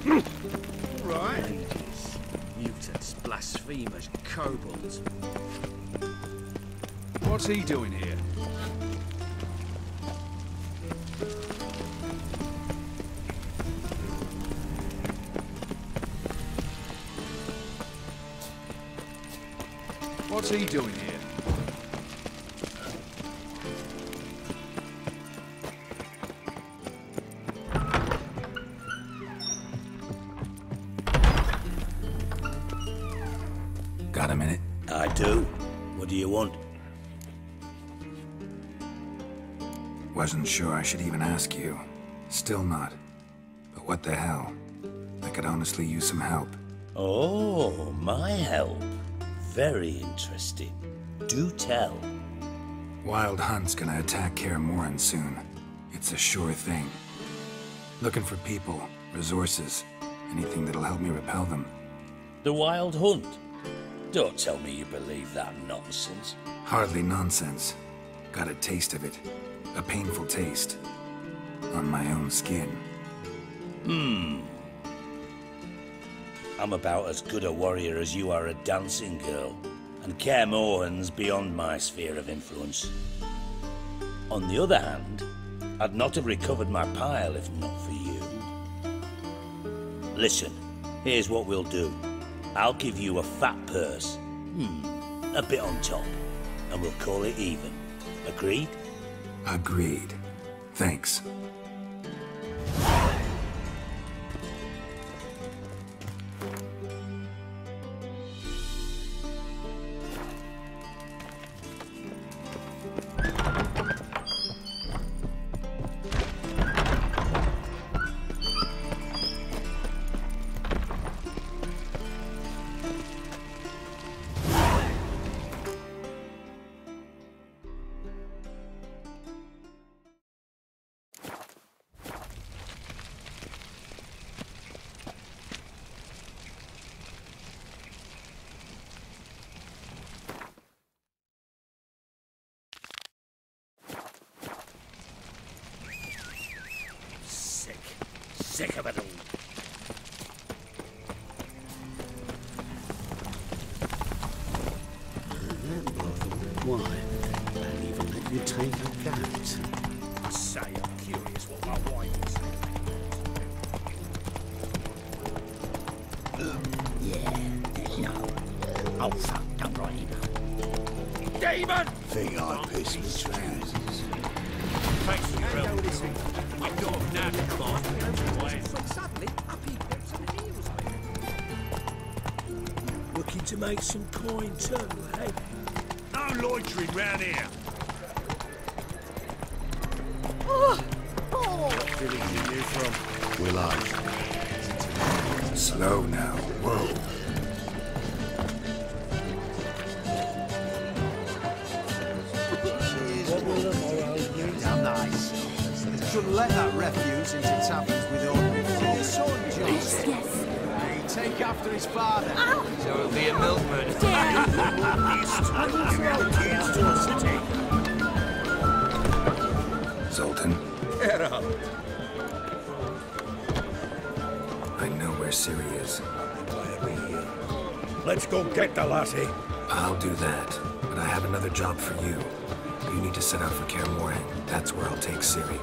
Right. Mages, mutants, blasphemers, kobolds. What's he doing here? What's he doing here? Got a minute? I do. What do you want? Wasn't sure I should even ask you. Still not. But what the hell? I could honestly use some help. Oh, my help. Very interesting. Do tell. Wild Hunt's gonna attack Kaer Morhen soon. It's a sure thing. Looking for people, resources, anything that'll help me repel them. The Wild Hunt? Don't tell me you believe that nonsense. Hardly nonsense. Got a taste of it. A painful taste. On my own skin. I'm about as good a warrior as you are a dancing girl. And Kaer Morhen's beyond my sphere of influence. On the other hand, I'd not have recovered my pile if not for you. Listen, here's what we'll do. I'll give you a fat purse. A bit on top. And we'll call it even. Agreed? Agreed. Thanks. Sick of it all. Why? And even let you take a cat. Say, I'm curious what my wife is saying. No. Oh, fuck, don't write him. Demon! Think I pissed my trousers. Thanks for your help. I'm going now to climb. Suddenly, up he goes and heals me. Looking to make some coin too, eh? No loitering round here. What village are you from? Willow. Slow now. Whoa. How nice. Shouldn't let that refuse into taverns with ordinary food. Son, John. Yes. Hey, take after his father. So it'll be a milkman. Zoltan, Get up. I know where Ciri is. Let's go get the lassie. I'll do that, but I have another job for you. You need to set out for Kaer Morhen. That's where I'll take Ciri.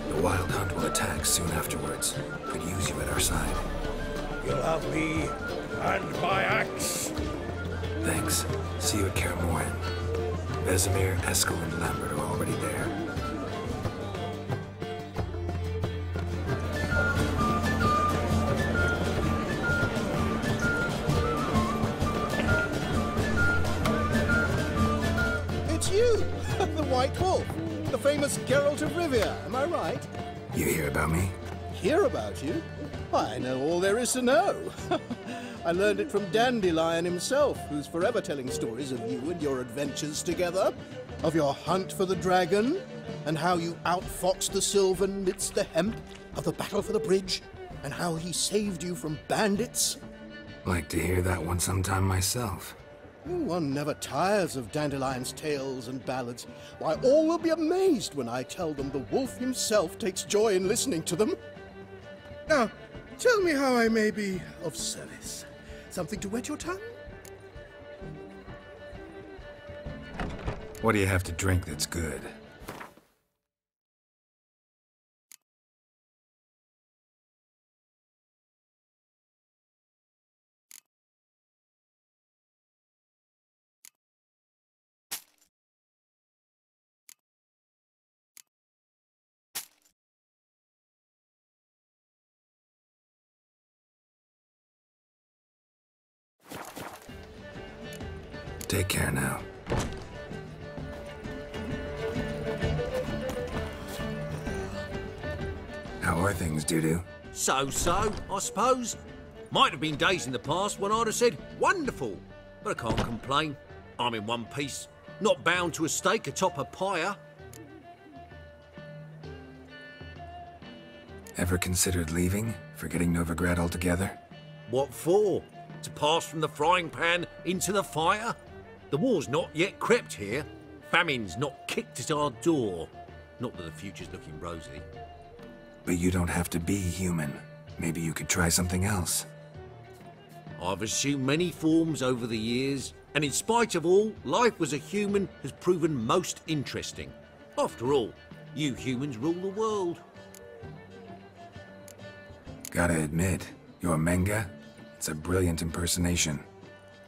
The Wild Hunt will attack soon afterwards. Could use you at our side. You'll have me and my axe. Thanks. See you at Kaer Morhen. Vesemir, Eskel, and Lambert are already there. It's you, the White Wolf, the famous Geralt of Rivia, am I right? You hear about me? Hear about you? I know all there is to know. I learned it from Dandelion himself, who's forever telling stories of you and your adventures together, of your hunt for the dragon, and how you outfoxed the Sylvan midst the hemp, of the battle for the bridge, and how he saved you from bandits. Like to hear that one sometime myself. One never tires of Dandelion's tales and ballads. Why, all will be amazed when I tell them the wolf himself takes joy in listening to them. Now, Tell me how I may be of service. Something to wet your tongue? What do you have to drink that's good? Take care now. How are things, Doo-Doo? So-so, I suppose. Might have been days in the past when I'd have said, wonderful. But I can't complain. I'm in one piece. Not bound to a stake atop a pyre. Ever considered leaving? Forgetting Novigrad altogether? What for? To pass from the frying pan into the fire? The war's not yet crept here. Famine's not kicked at our door. Not that the future's looking rosy. But you don't have to be human. Maybe you could try something else. I've assumed many forms over the years, and in spite of all, life as a human has proven most interesting. After all, you humans rule the world. Gotta admit, your Menga, it's a brilliant impersonation.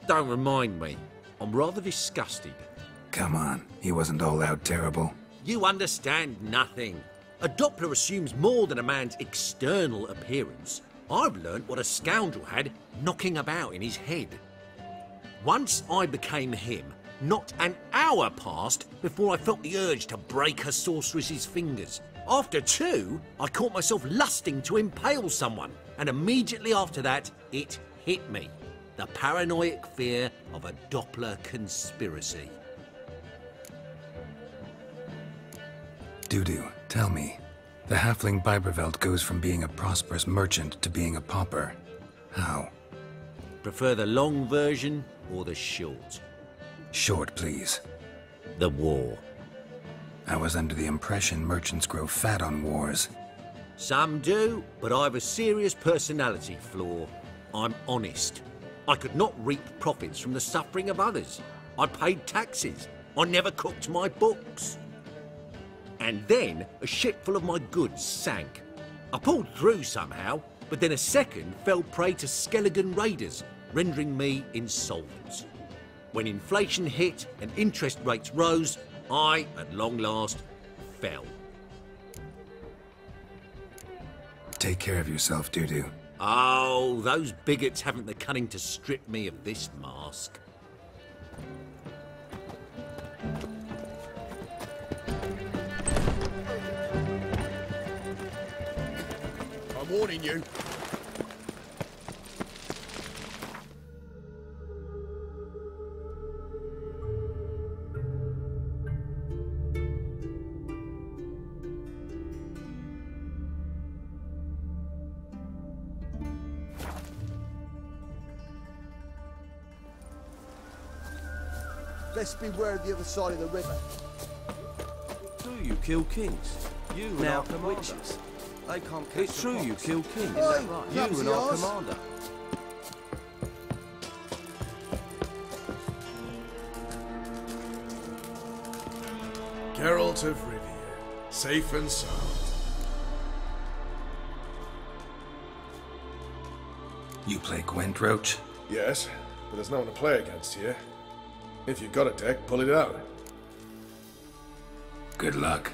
Don't remind me. I'm rather disgusted. Come on, he wasn't all out terrible. You understand nothing. A Doppler assumes more than a man's external appearance. I've learnt what a scoundrel had knocking about in his head. Once I became him, not an hour passed before I felt the urge to break a sorceress's fingers. After two, I caught myself lusting to impale someone, and immediately after that, it hit me. The paranoid fear of a Doppler conspiracy. Doo-Doo, tell me. The halfling Biberveld goes from being a prosperous merchant to being a pauper. How? Prefer the long version or the short? Short, please. The war. I was under the impression merchants grow fat on wars. Some do, but I have a serious personality flaw. I'm honest. I could not reap profits from the suffering of others. I paid taxes. I never cooked my books. And then a ship full of my goods sank. I pulled through somehow, but then a second fell prey to Skelligan raiders, rendering me insolvent. When inflation hit and interest rates rose, I, at long last, fell. Take care of yourself, Doo-Doo. Oh, those bigots haven't the cunning to strip me of this mask. I'm warning you. Best beware of the other side of the river. Do you kill kings? You and Now, our commander. witches. They can't catch It's the true fox. you kill kings. Is that right? You Clumsy and our arse. commander. Geralt of Rivia, safe and sound. You play Gwent, Roach? Yes, but there's no one to play against here. If you've got a deck, pull it out. Good luck.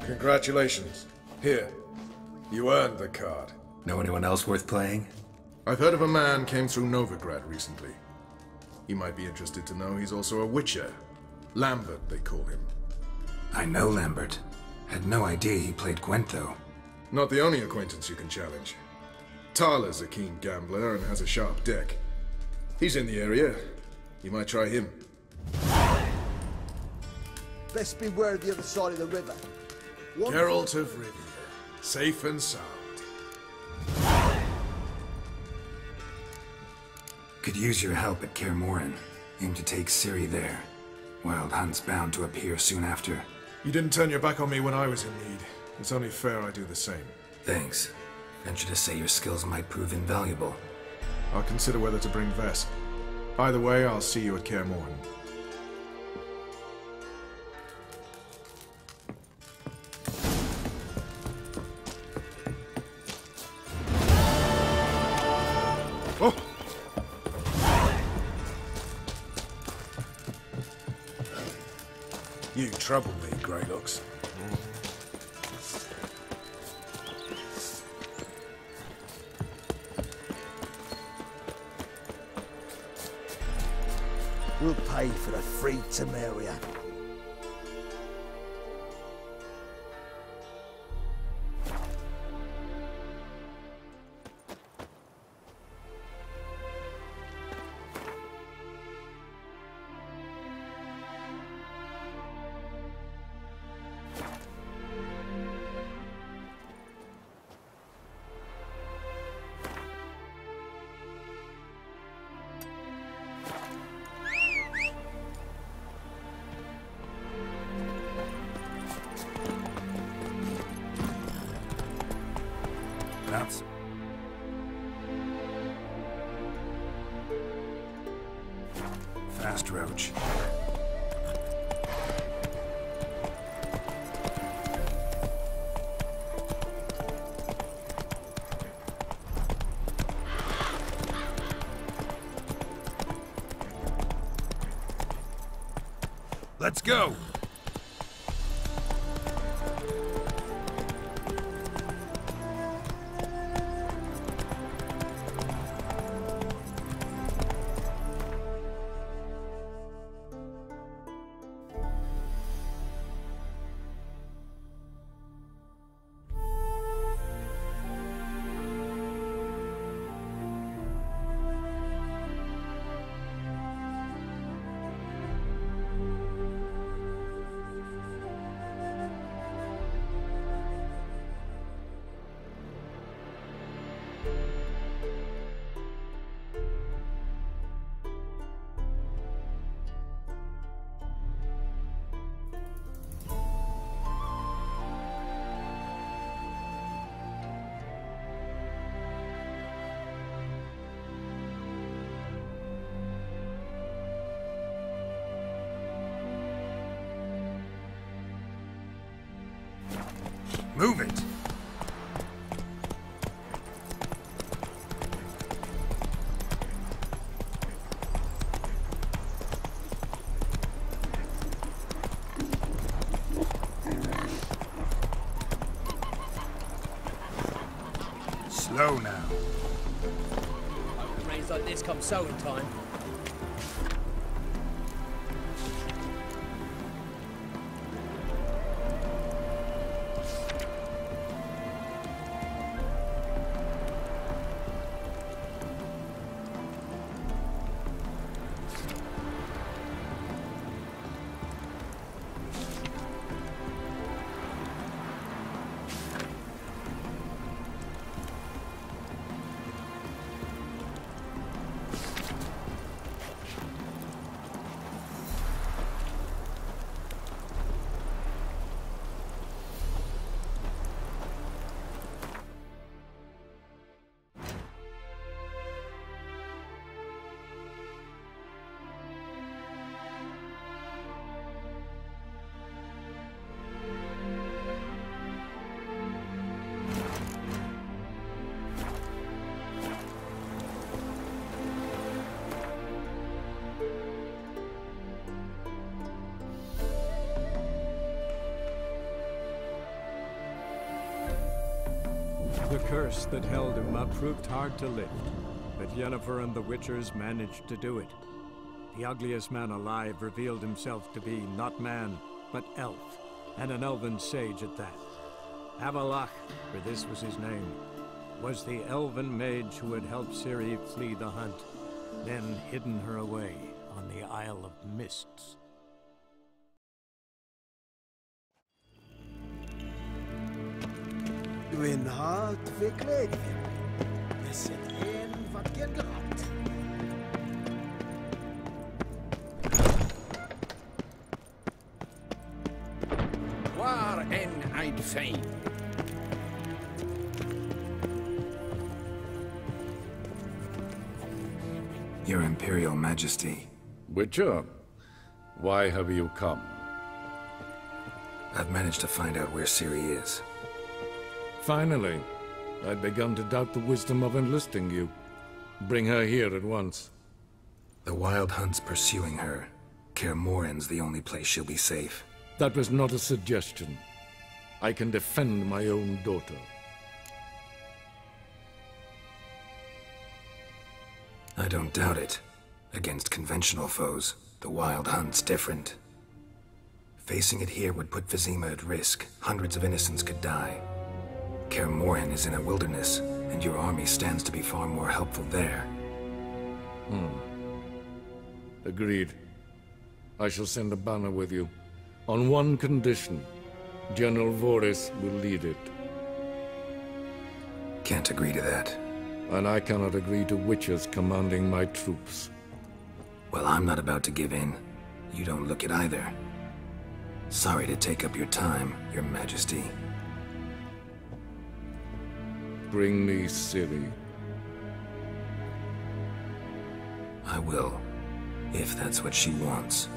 Congratulations. Here. You earned the card. Know anyone else worth playing? I've heard of a man came through Novigrad recently. You might be interested to know he's also a witcher. Lambert, they call him. I know Lambert. Had no idea he played Gwent, though. Not the only acquaintance you can challenge. Thaler's a keen gambler and has a sharp deck. He's in the area. You might try him. Best beware of the other side of the river. Geralt of Rivia. Safe and sound. Could use your help at Kaer Morhen. Aim to take Ciri there. Wild Hunt's bound to appear soon after. You didn't turn your back on me when I was in need. It's only fair I do the same. Thanks. Venture to say your skills might prove invaluable. I'll consider whether to bring Vess. Either way, I'll see you at Kaer Morhen. Oh! You trouble me, Greylocks. We'll pay for the free Temeria. Nuts. Fast roach. Let's go! Move it! Slow now. Rains like this come sowing time. The curse that held him up proved hard to lift, but Yennefer and the Witchers managed to do it. The ugliest man alive revealed himself to be not man, but elf, and an elven sage at that. Avalach, for this was his name, was the elven mage who had helped Ciri flee the hunt, then hidden her away on the Isle of Mists. Dwi'n hart verkleed. Er zit één wat je gehad. Waar en I'd fain. Your Imperial Majesty. Witcher, why have you come? I've managed to find out where Ciri is. Finally. I'd begun to doubt the wisdom of enlisting you. Bring her here at once. The Wild Hunt's pursuing her. Kaer Morhen's the only place she'll be safe. That was not a suggestion. I can defend my own daughter. I don't doubt it. Against conventional foes, the Wild Hunt's different. Facing it here would put Vizima at risk. Hundreds of innocents could die. Kaer Morhen is in a wilderness, and your army stands to be far more helpful there. Agreed. I shall send a banner with you. On one condition. General Voris will lead it. Can't agree to that. And I cannot agree to witches commanding my troops. Well, I'm not about to give in. You don't look it either. Sorry to take up your time, Your Majesty. Bring me Ciri. I will, if that's what she wants.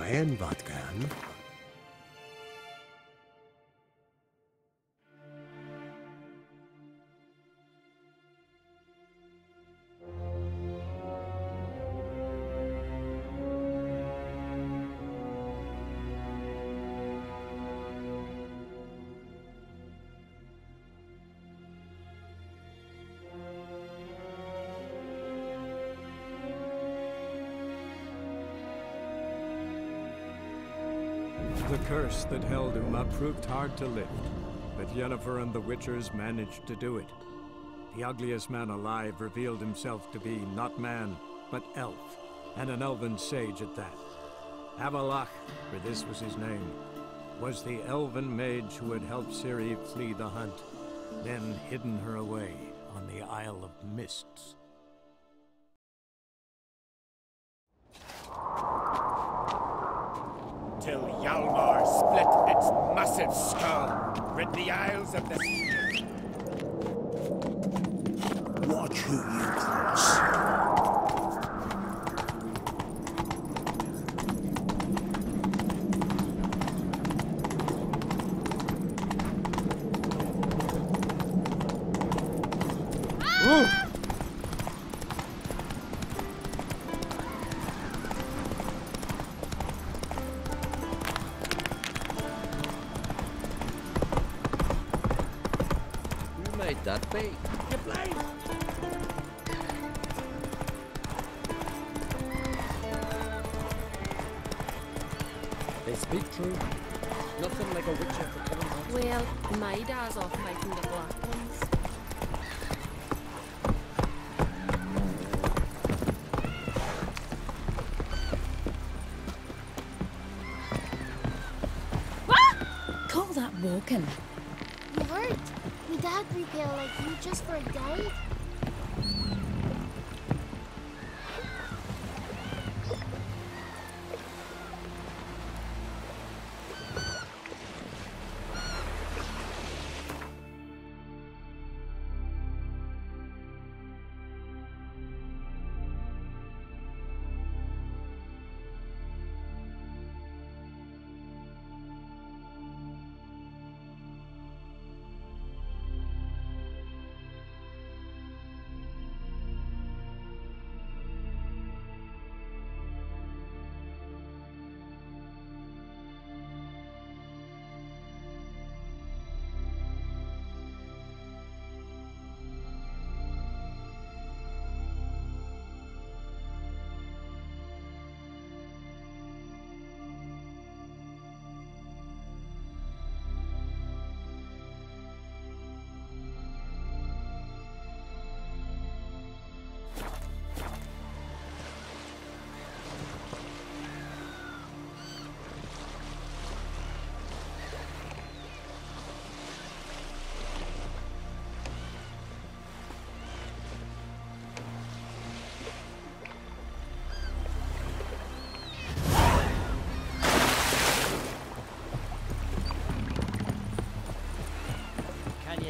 En wat kan? The curse that held him up proved hard to lift, but Yennefer and the Witchers managed to do it. The ugliest man alive revealed himself to be not man, but elf, and an elven sage at that. Avalach, for this was his name, was the elven mage who had helped Ciri flee the hunt, then hidden her away on the Isle of Mists. Till Hjalmar split its massive skull, rid the Isles of the sea. Watch who you cross. That big. You play. They speak true. Nothing like a witcher for coming home. Well, my dad's off fighting the black ones. Call that walking. You heard? My dad repelled like you just for a guide.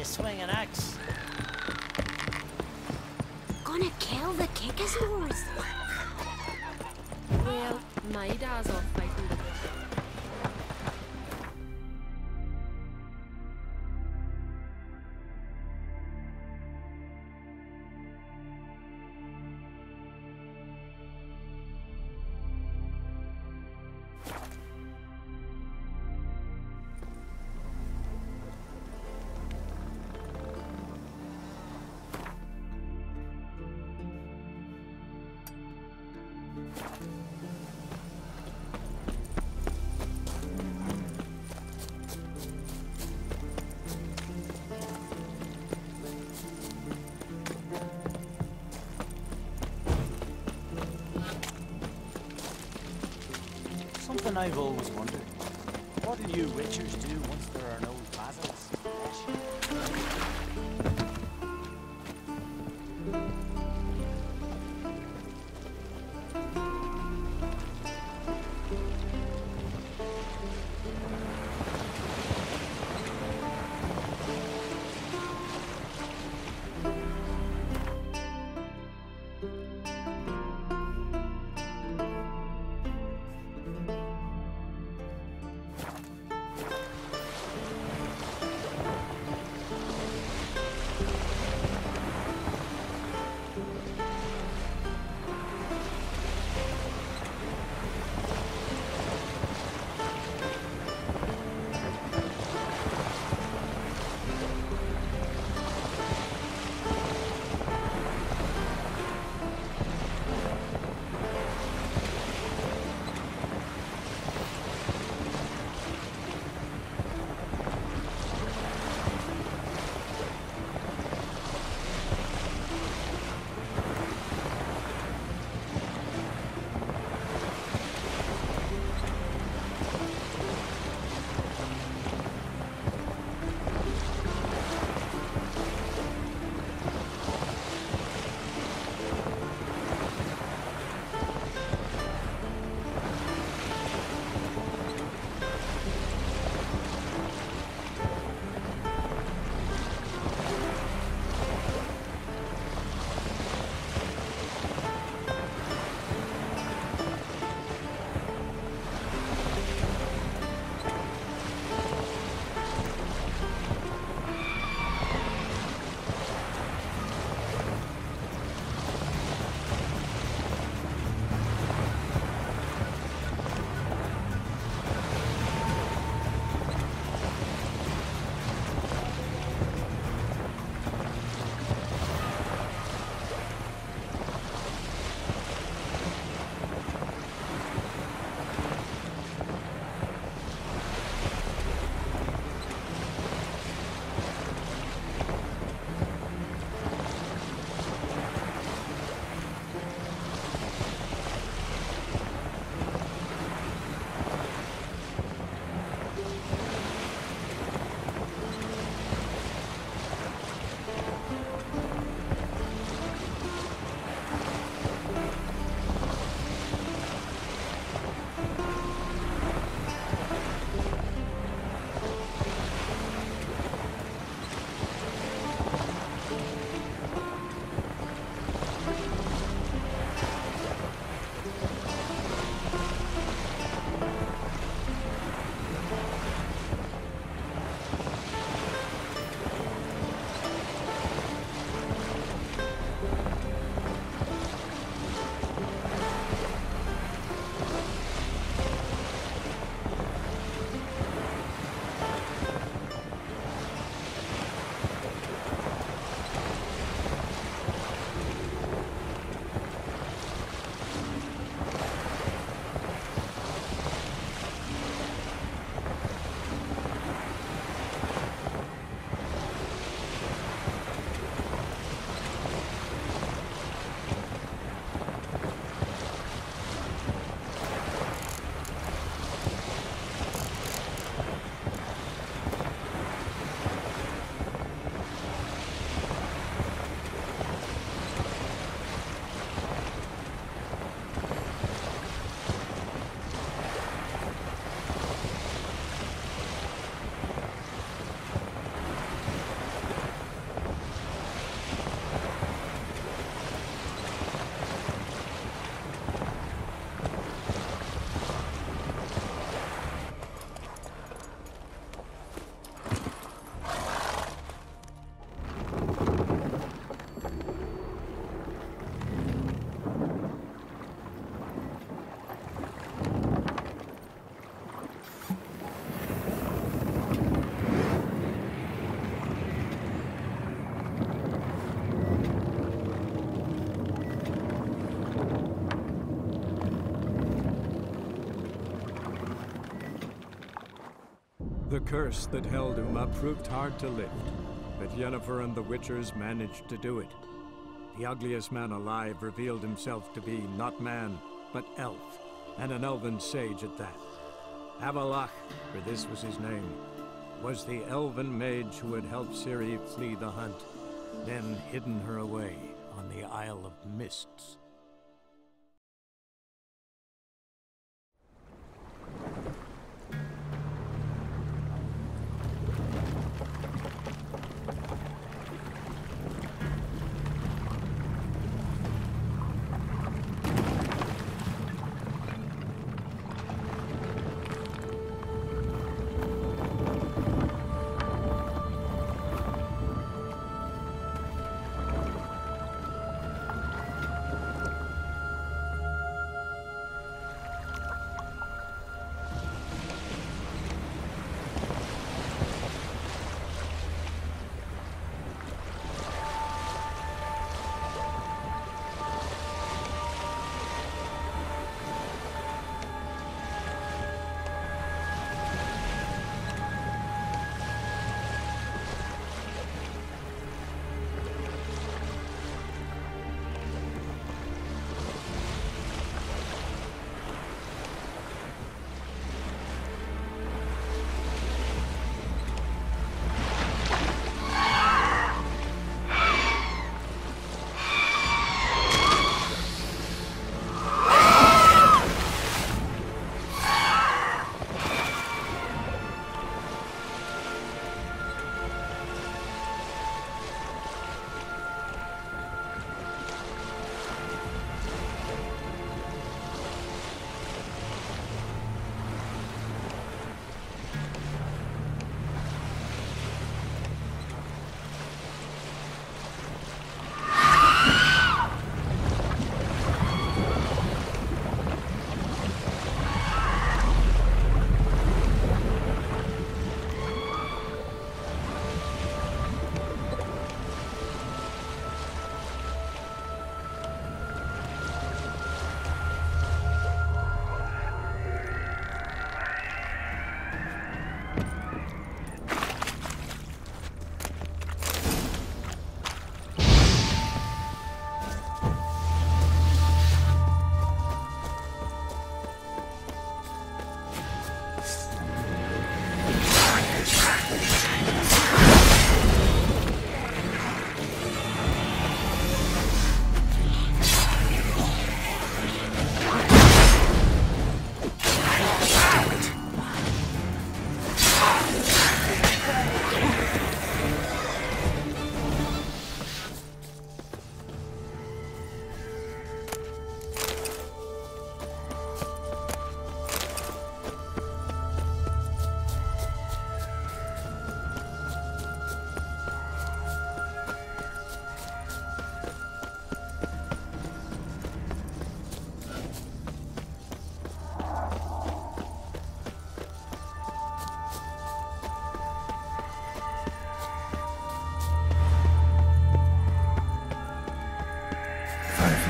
swing an axe. Gonna kill the kickers, Morris. Well, my dad's off fighting the bush. Something I've always wondered. What do you witchers do once there are no vassals? The curse that held Uma proved hard to lift, but Yennefer and the Witchers managed to do it. The ugliest man alive revealed himself to be not man, but elf, and an elven sage at that. Avalach, for this was his name, was the elven mage who had helped Ciri flee the hunt, then hidden her away on the Isle of Mists.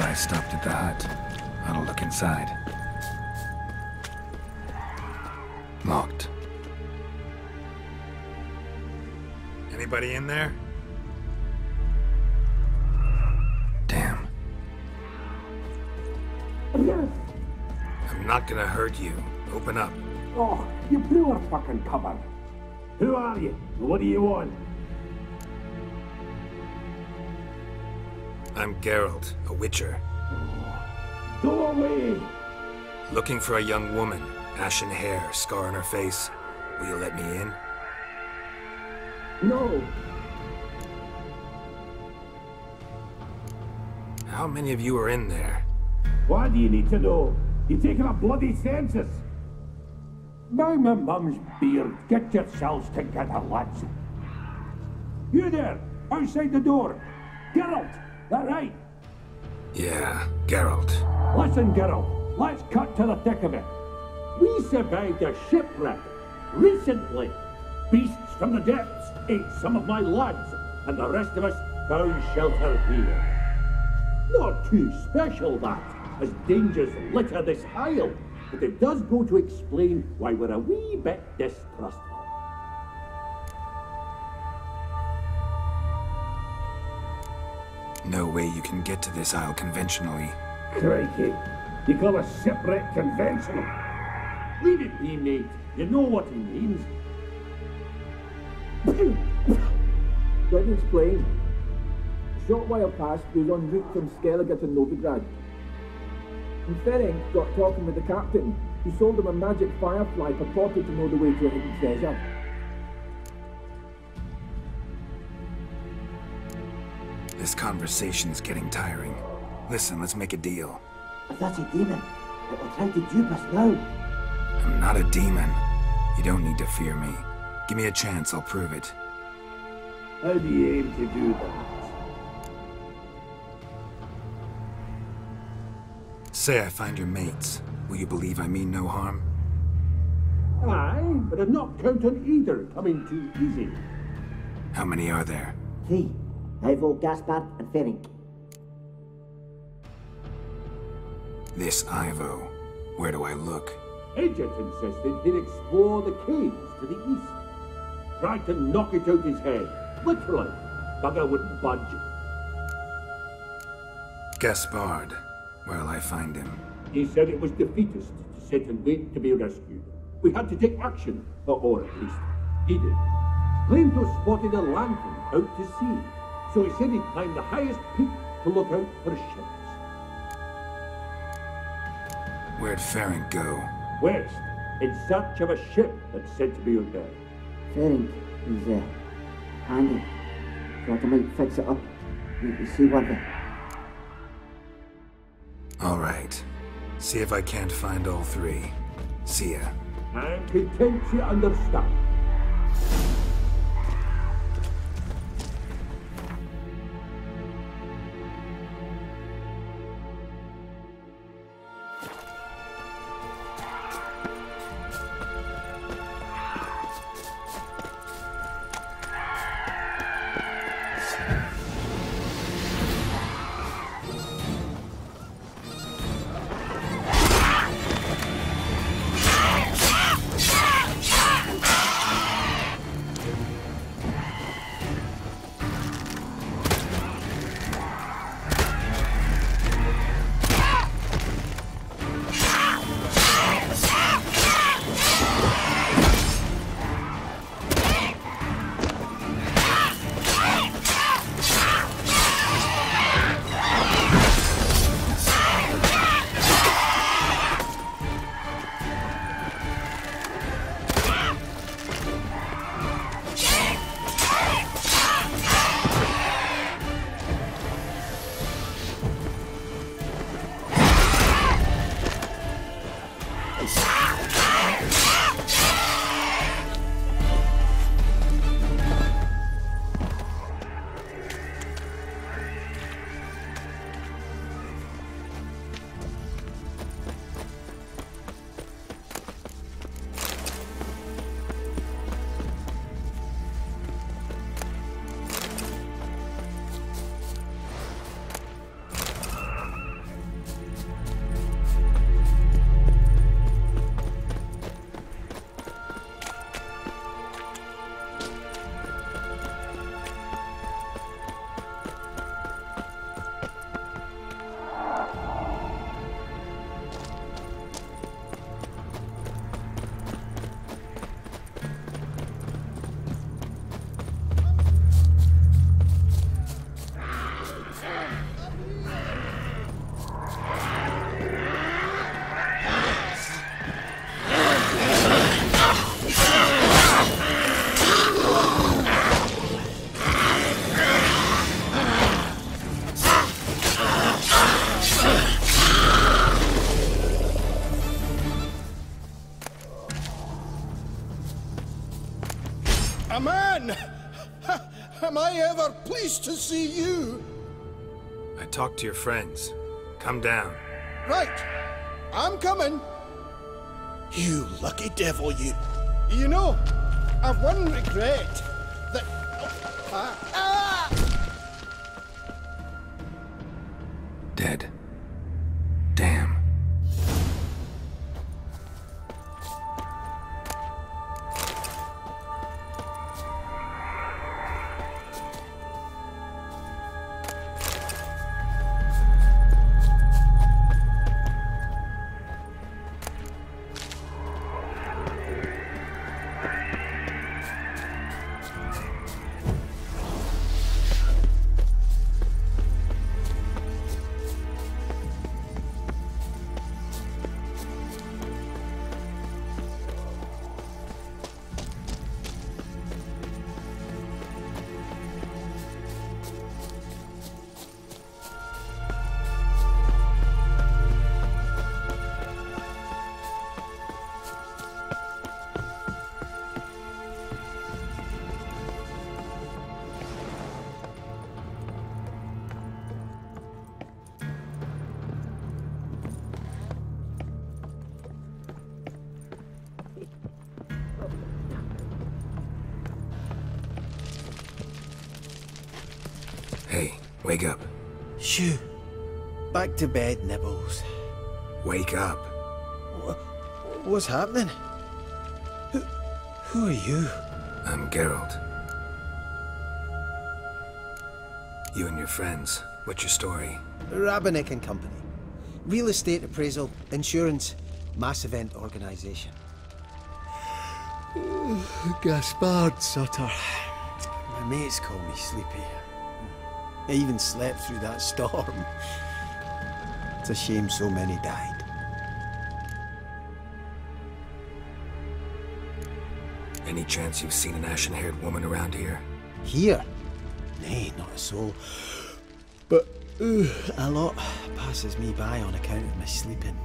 I stopped at the hut. I'll look inside. Locked. Anybody in there? Damn. I'm not gonna hurt you. Open up. Oh, you blew our fucking cover. Who are you? What do you want? I'm Geralt, a witcher. Go away! Looking for a young woman. Ashen hair, scar on her face. Will you let me in? No. How many of you are in there? Why do you need to know? You're taking a bloody census. By my mum's beard, get yourselves together, lads. You there, outside the door. Geralt, that right? Yeah, Geralt. Listen, Geralt, let's cut to the thick of it. We survived a shipwreck recently. Beasts from the depths ate some of my lads, and the rest of us found shelter here. Not too special, that, as dangers litter this isle, but it does go to explain why we're a wee bit distrustful. No way you can get to this isle conventionally. Crikey, you call a shipwreck conventional? Leave it be, mate. You know what he means. Let me explain. A short while past, we was en route from Skellige to Novigrad. And Ferenc got talking with the captain, who sold him a magic firefly purported to know the way to a hidden treasure. This conversation's getting tiring. Listen, let's make a deal. If that's a demon, it will try to dupe us now. I'm not a demon. You don't need to fear me. Give me a chance, I'll prove it. How do you aim to do that? Say I find your mates. Will you believe I mean no harm? Aye, but I'd not count on either coming too easy. How many are there? 3. Ivo, Gaspard, and Ferenc. This Ivo. Where do I look? Agent insisted he'd explore the caves to the east. Tried to knock it out his head. Literally. Bugger wouldn't budge. Gaspard. Where'll I find him? He said it was defeatist to sit and wait to be rescued. We had to take action, or at least he did. Claimed to have spotted a lantern out to sea, so he said he'd climb the highest peak to look out for ships. Where'd Ferenc go? West, in search of a ship that's said to be out there. Ferenc is handy. Thought I might fix it up. You can see what the... All right. See if I can't find all 3. See ya. I'm content you understand. Man! Am I ever pleased to see you? I talked to your friends. Come down. Right. I'm coming. You lucky devil, you. You know, I've one regret. That... Dead. Damn. Wake up. Shoo. Back to bed, Nibbles. Wake up. What's happening? Who are you? I'm Geralt. You and your friends. What's your story? Rabbinick and Company. Real estate appraisal, insurance, mass event organisation. Gaspard Sutter. My mates call me Sleepy. I even slept through that storm. It's a shame so many died. Any chance you've seen an ashen-haired woman around here? Here? Nay, not a soul. But a lot passes me by on account of my sleeping.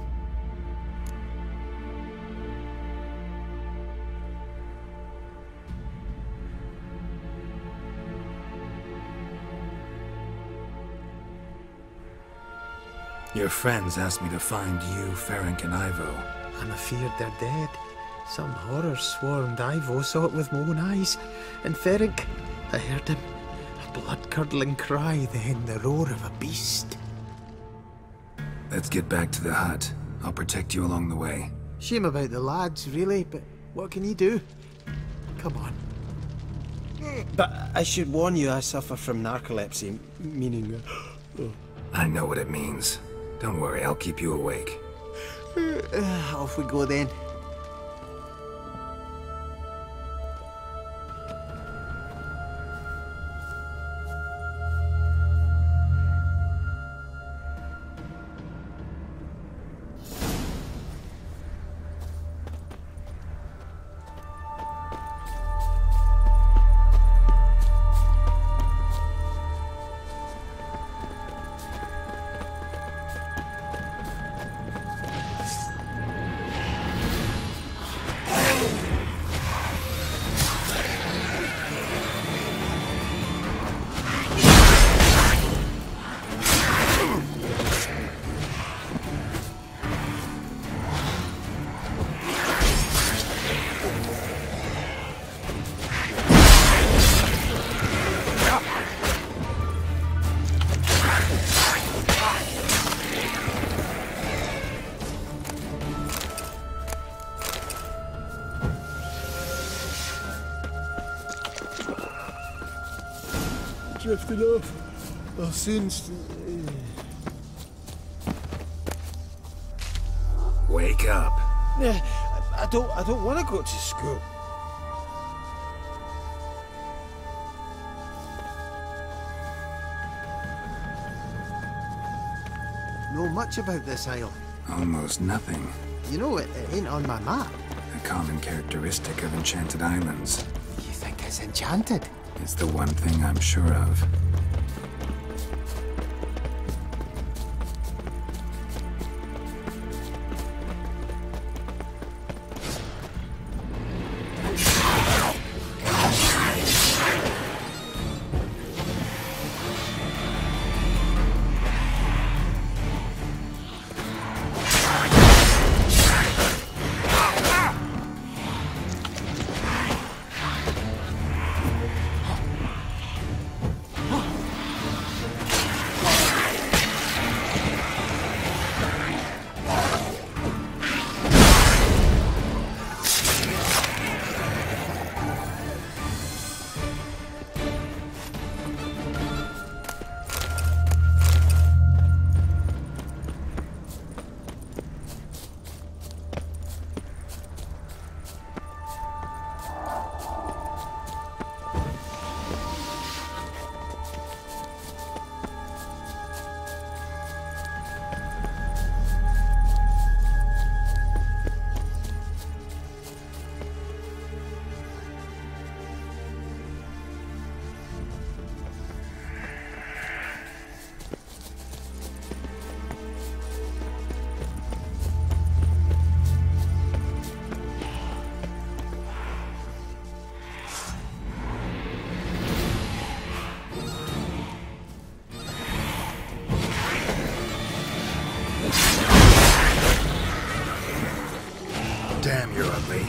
Your friends asked me to find you, Ferenc, and Ivo. I'm afeard they're dead. Some horror swarmed Ivo, saw it with my own eyes. And Ferenc, I heard him. A blood-curdling cry, then the roar of a beast. Let's get back to the hut. I'll protect you along the way. Shame about the lads, really, but what can you do? Come on. But I should warn you, I suffer from narcolepsy, meaning... I know what it means. Don't worry, I'll keep you awake. Off we go then. Drifting off. I'll soon... Wake up. I don't want to go to school. Know much about this isle? Almost nothing. You know, it ain't on my map. A common characteristic of enchanted islands. You think it's enchanted? It's the one thing I'm sure of. Damn, you're ugly.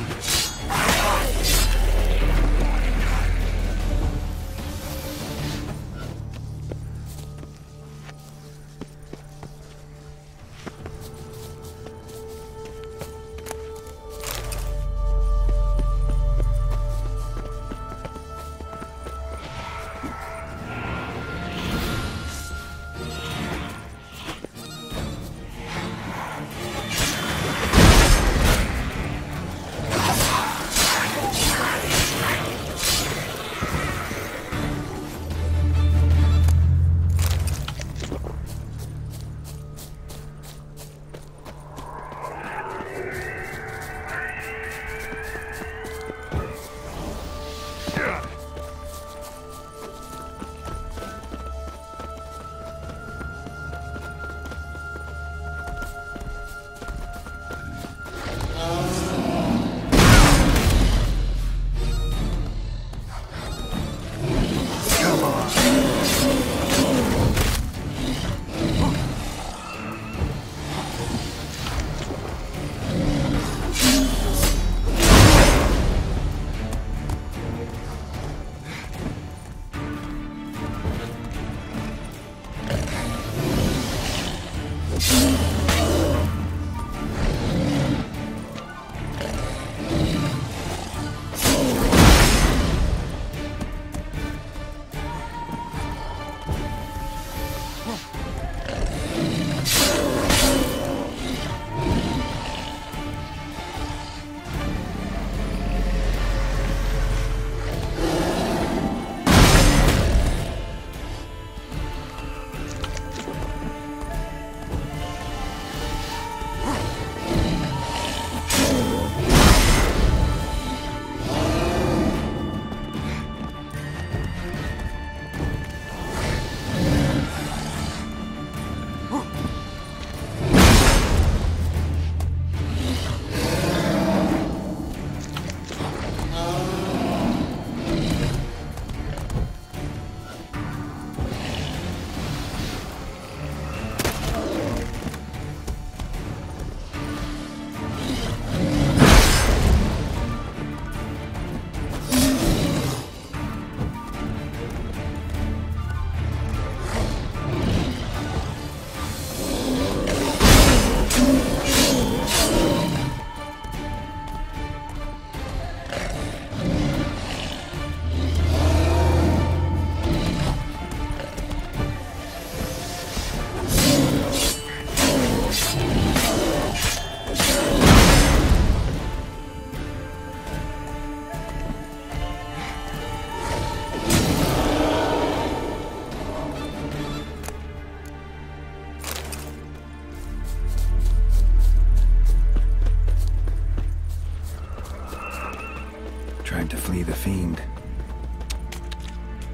fiend.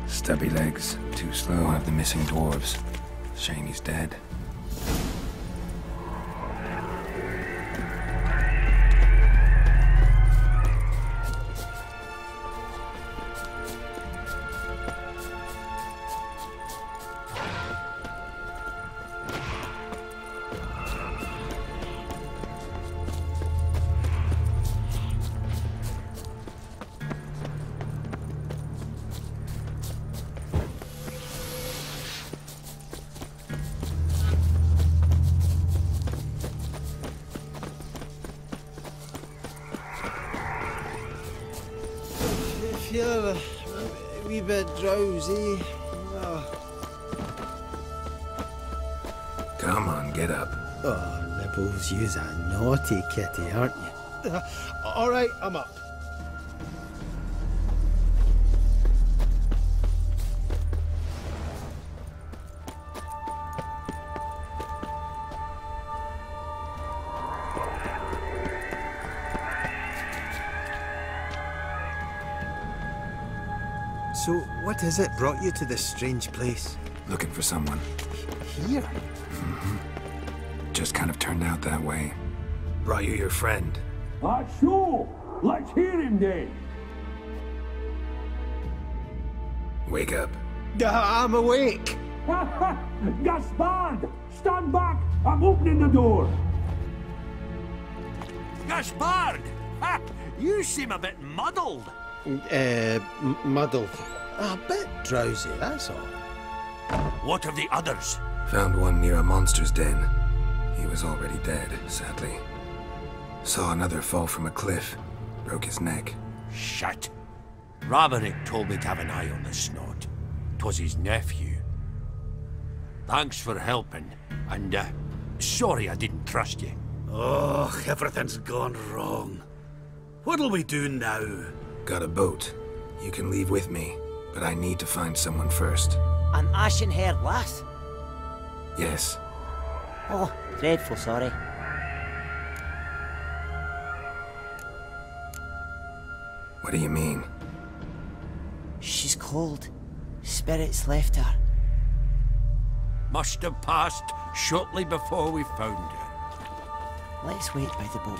Stubby legs, too slow, have the missing dwarves. Shame he's dead. Feel a wee bit drowsy. Come on, get up. Oh, Nibbles, you's a naughty kitty, aren't you? All right, I'm up. So, what is it brought you to this strange place? Looking for someone. Here? Just kind of turned out that way. Brought you your friend. So, let's hear him then. Wake up. I'm awake. Gaspard! Stand back! I'm opening the door. Gaspard! Ha! You seem a bit muddled. Muddled. A bit drowsy, that's all. What of the others? Found one near a monster's den. He was already dead, sadly. Saw another fall from a cliff. Broke his neck. Shit. Roderick told me to have an eye on the snot. 'Twas his nephew. Thanks for helping, and sorry I didn't trust you. Oh, everything's gone wrong. What'll we do now? Got a boat. You can leave with me, but I need to find someone first. An ashen-haired lass? Yes. Oh, dreadful sorry. What do you mean? She's cold. Spirits left her. Must have passed shortly before we found her. Let's wait by the boat.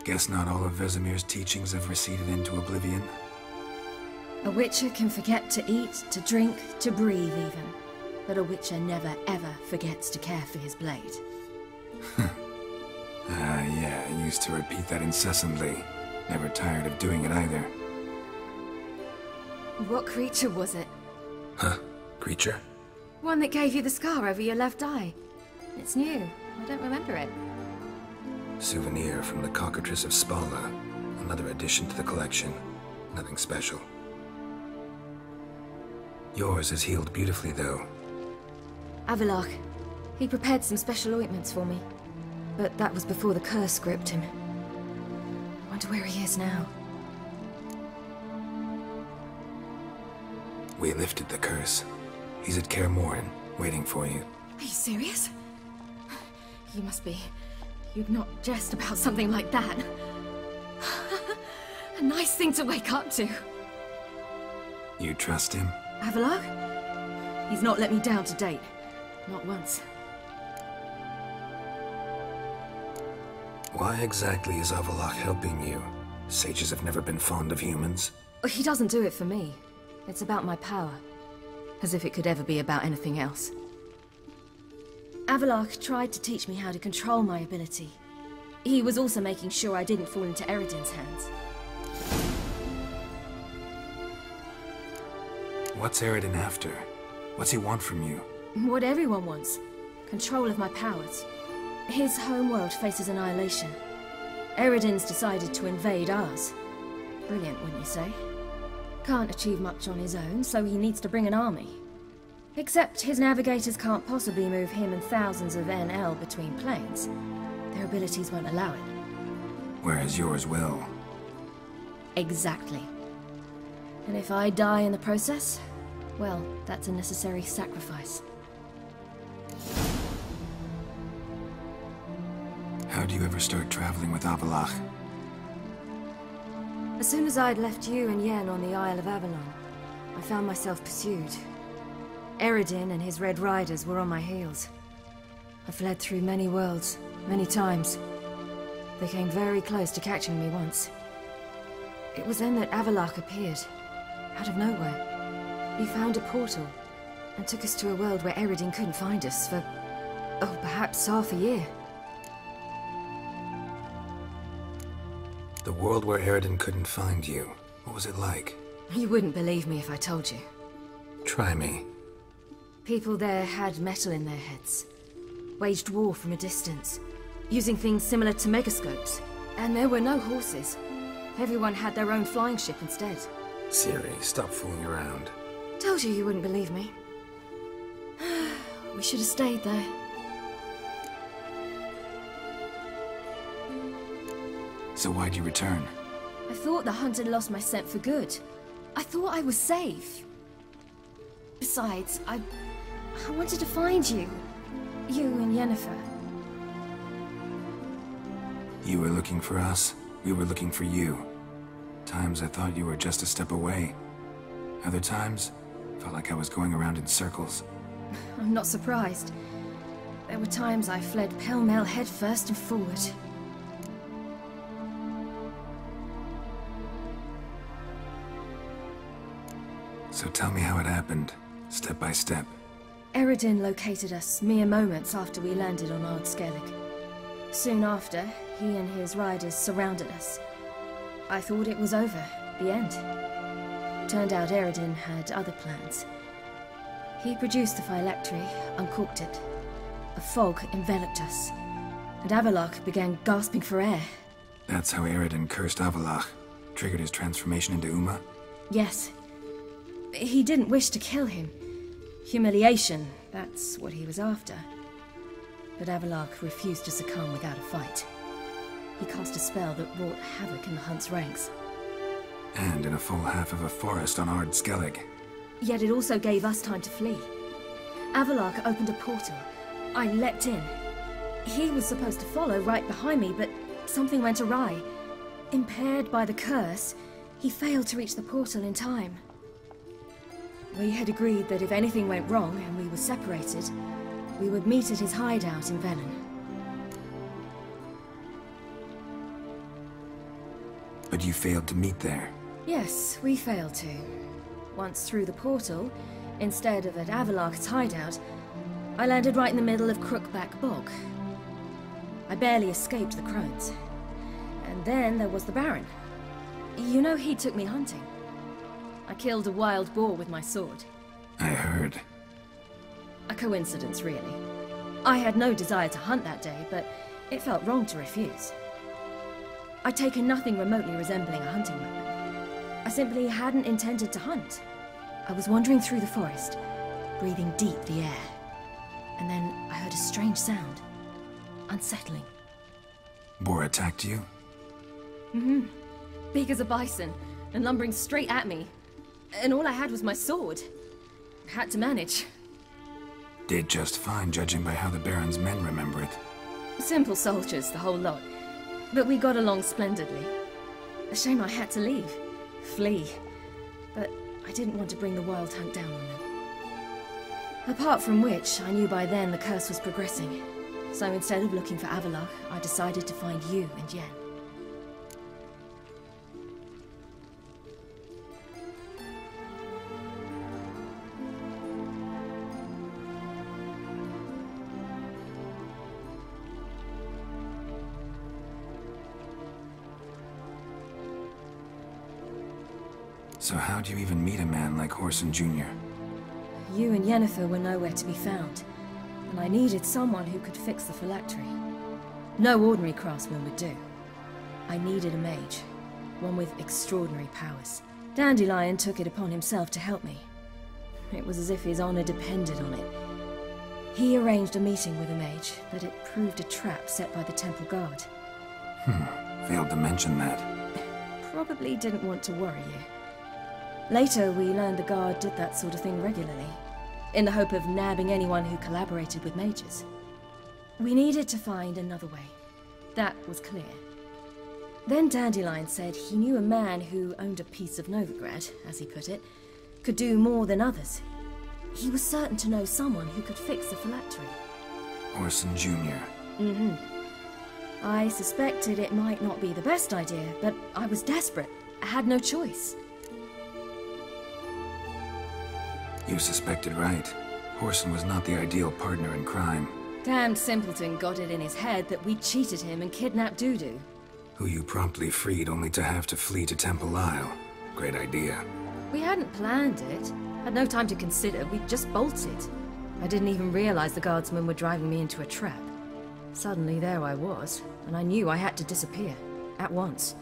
Guess not all of Vesemir's teachings have receded into oblivion. A witcher can forget to eat, to drink, to breathe even. But a witcher never ever forgets to care for his blade. Yeah, I used to repeat that incessantly. Never tired of doing it either. What creature was it? Huh? Creature? One that gave you the scar over your left eye. It's new. I don't remember it. Souvenir from the Cockatrice of Spala. Another addition to the collection. Nothing special. Yours is healed beautifully, though. Avalok. He prepared some special ointments for me. But that was before the curse gripped him. Wonder where he is now. We lifted the curse. He's at Kaer Morhen, waiting for you. Are you serious? You must be. You'd not jest about something like that. A nice thing to wake up to. You trust him? Avalok? He's not let me down to date. Not once. Why exactly is Avalok helping you? Sages have never been fond of humans. He doesn't do it for me. It's about my power. As if it could ever be about anything else. Avalok tried to teach me how to control my ability. He was also making sure I didn't fall into Eredin's hands. What's Eredin after? What's he want from you? What everyone wants. Control of my powers. His homeworld faces annihilation. Eredin's decided to invade ours. Brilliant, wouldn't you say? Can't achieve much on his own, so he needs to bring an army. Except his navigators can't possibly move him and thousands of NL between planes. Their abilities won't allow it. Whereas yours will. Exactly. And if I die in the process, well, that's a necessary sacrifice. How do you ever start traveling with Avalok? As soon as I'd left you and Yen on the Isle of Avalon, I found myself pursued. Eredin and his Red Riders were on my heels. I fled through many worlds, many times. They came very close to catching me once. It was then that Avalok appeared, out of nowhere. He found a portal, and took us to a world where Eredin couldn't find us for, oh, perhaps half a year. The world where Eredin couldn't find you. What was it like? You wouldn't believe me if I told you. Try me. People there had metal in their heads. Waged war from a distance, using things similar to megascopes. And there were no horses. Everyone had their own flying ship instead. Siri, stop fooling around. Told you wouldn't believe me. We should have stayed there. So why'd you return? I thought the hunt had lost my scent for good. I thought I was safe. Besides, I wanted to find you. You and Yennefer. You were looking for us. We were looking for you. Times I thought you were just a step away. Other times, felt like I was going around in circles. I'm not surprised. There were times I fled pell-mell headfirst and forward. So tell me how it happened, step by step. Eredin located us mere moments after we landed on Ard Skellig. Soon after, he and his riders surrounded us. I thought it was over, the end. Turned out Eredin had other plans. He produced the phylactery, uncorked it. A fog enveloped us, and Avalok began gasping for air. That's how Eredin cursed Avalok, triggered his transformation into Uma? Yes. He didn't wish to kill him. Humiliation, that's what he was after. But Avalok refused to succumb without a fight. He cast a spell that wrought havoc in the hunt's ranks. And in a full half of a forest on Ard Skellig. Yet it also gave us time to flee. Avalok opened a portal. I leapt in. He was supposed to follow right behind me, but something went awry. Impaired by the curse, he failed to reach the portal in time. We had agreed that if anything went wrong and we were separated, we would meet at his hideout in Velen. But you failed to meet there. Yes, we failed to. Once through the portal, instead of at Avalok's hideout, I landed right in the middle of Crookback Bog. I barely escaped the crones. And then there was the Baron. You know, he took me hunting. I killed a wild boar with my sword. I heard. A coincidence, really. I had no desire to hunt that day, but it felt wrong to refuse. I'd taken nothing remotely resembling a hunting weapon. I simply hadn't intended to hunt. I was wandering through the forest, breathing deep the air. And then I heard a strange sound. Unsettling. Boar attacked you? Mm-hmm. Big as a bison, and lumbering straight at me. And all I had was my sword. I had to manage. Did just fine, judging by how the Baron's men remember it. Simple soldiers, the whole lot. But we got along splendidly. A shame I had to leave. Flee. But I didn't want to bring the wild hunt down on them. Apart from which, I knew by then the curse was progressing. So instead of looking for Avalok, I decided to find you and Yen. So how'd you even meet a man like Horson Jr.? You and Yennefer were nowhere to be found, and I needed someone who could fix the phylactery. No ordinary craftsman would do. I needed a mage, one with extraordinary powers. Dandelion took it upon himself to help me. It was as if his honor depended on it. He arranged a meeting with a mage, but it proved a trap set by the temple guard. Failed to mention that. Probably didn't want to worry you. Later, we learned the guard did that sort of thing regularly, in the hope of nabbing anyone who collaborated with mages. We needed to find another way. That was clear. Then Dandelion said he knew a man who owned a piece of Novigrad, as he put it, could do more than others. He was certain to know someone who could fix the phylactery. Horson Jr. Mm-hmm. I suspected it might not be the best idea, but I was desperate. I had no choice. You suspected right. Horson was not the ideal partner in crime. Damned simpleton got it in his head that we cheated him and kidnapped Dudu. Who you promptly freed only to have to flee to Temple Isle. Great idea. We hadn't planned it. Had no time to consider. We just bolted. I didn't even realize the guardsmen were driving me into a trap. Suddenly there I was, and I knew I had to disappear. At once.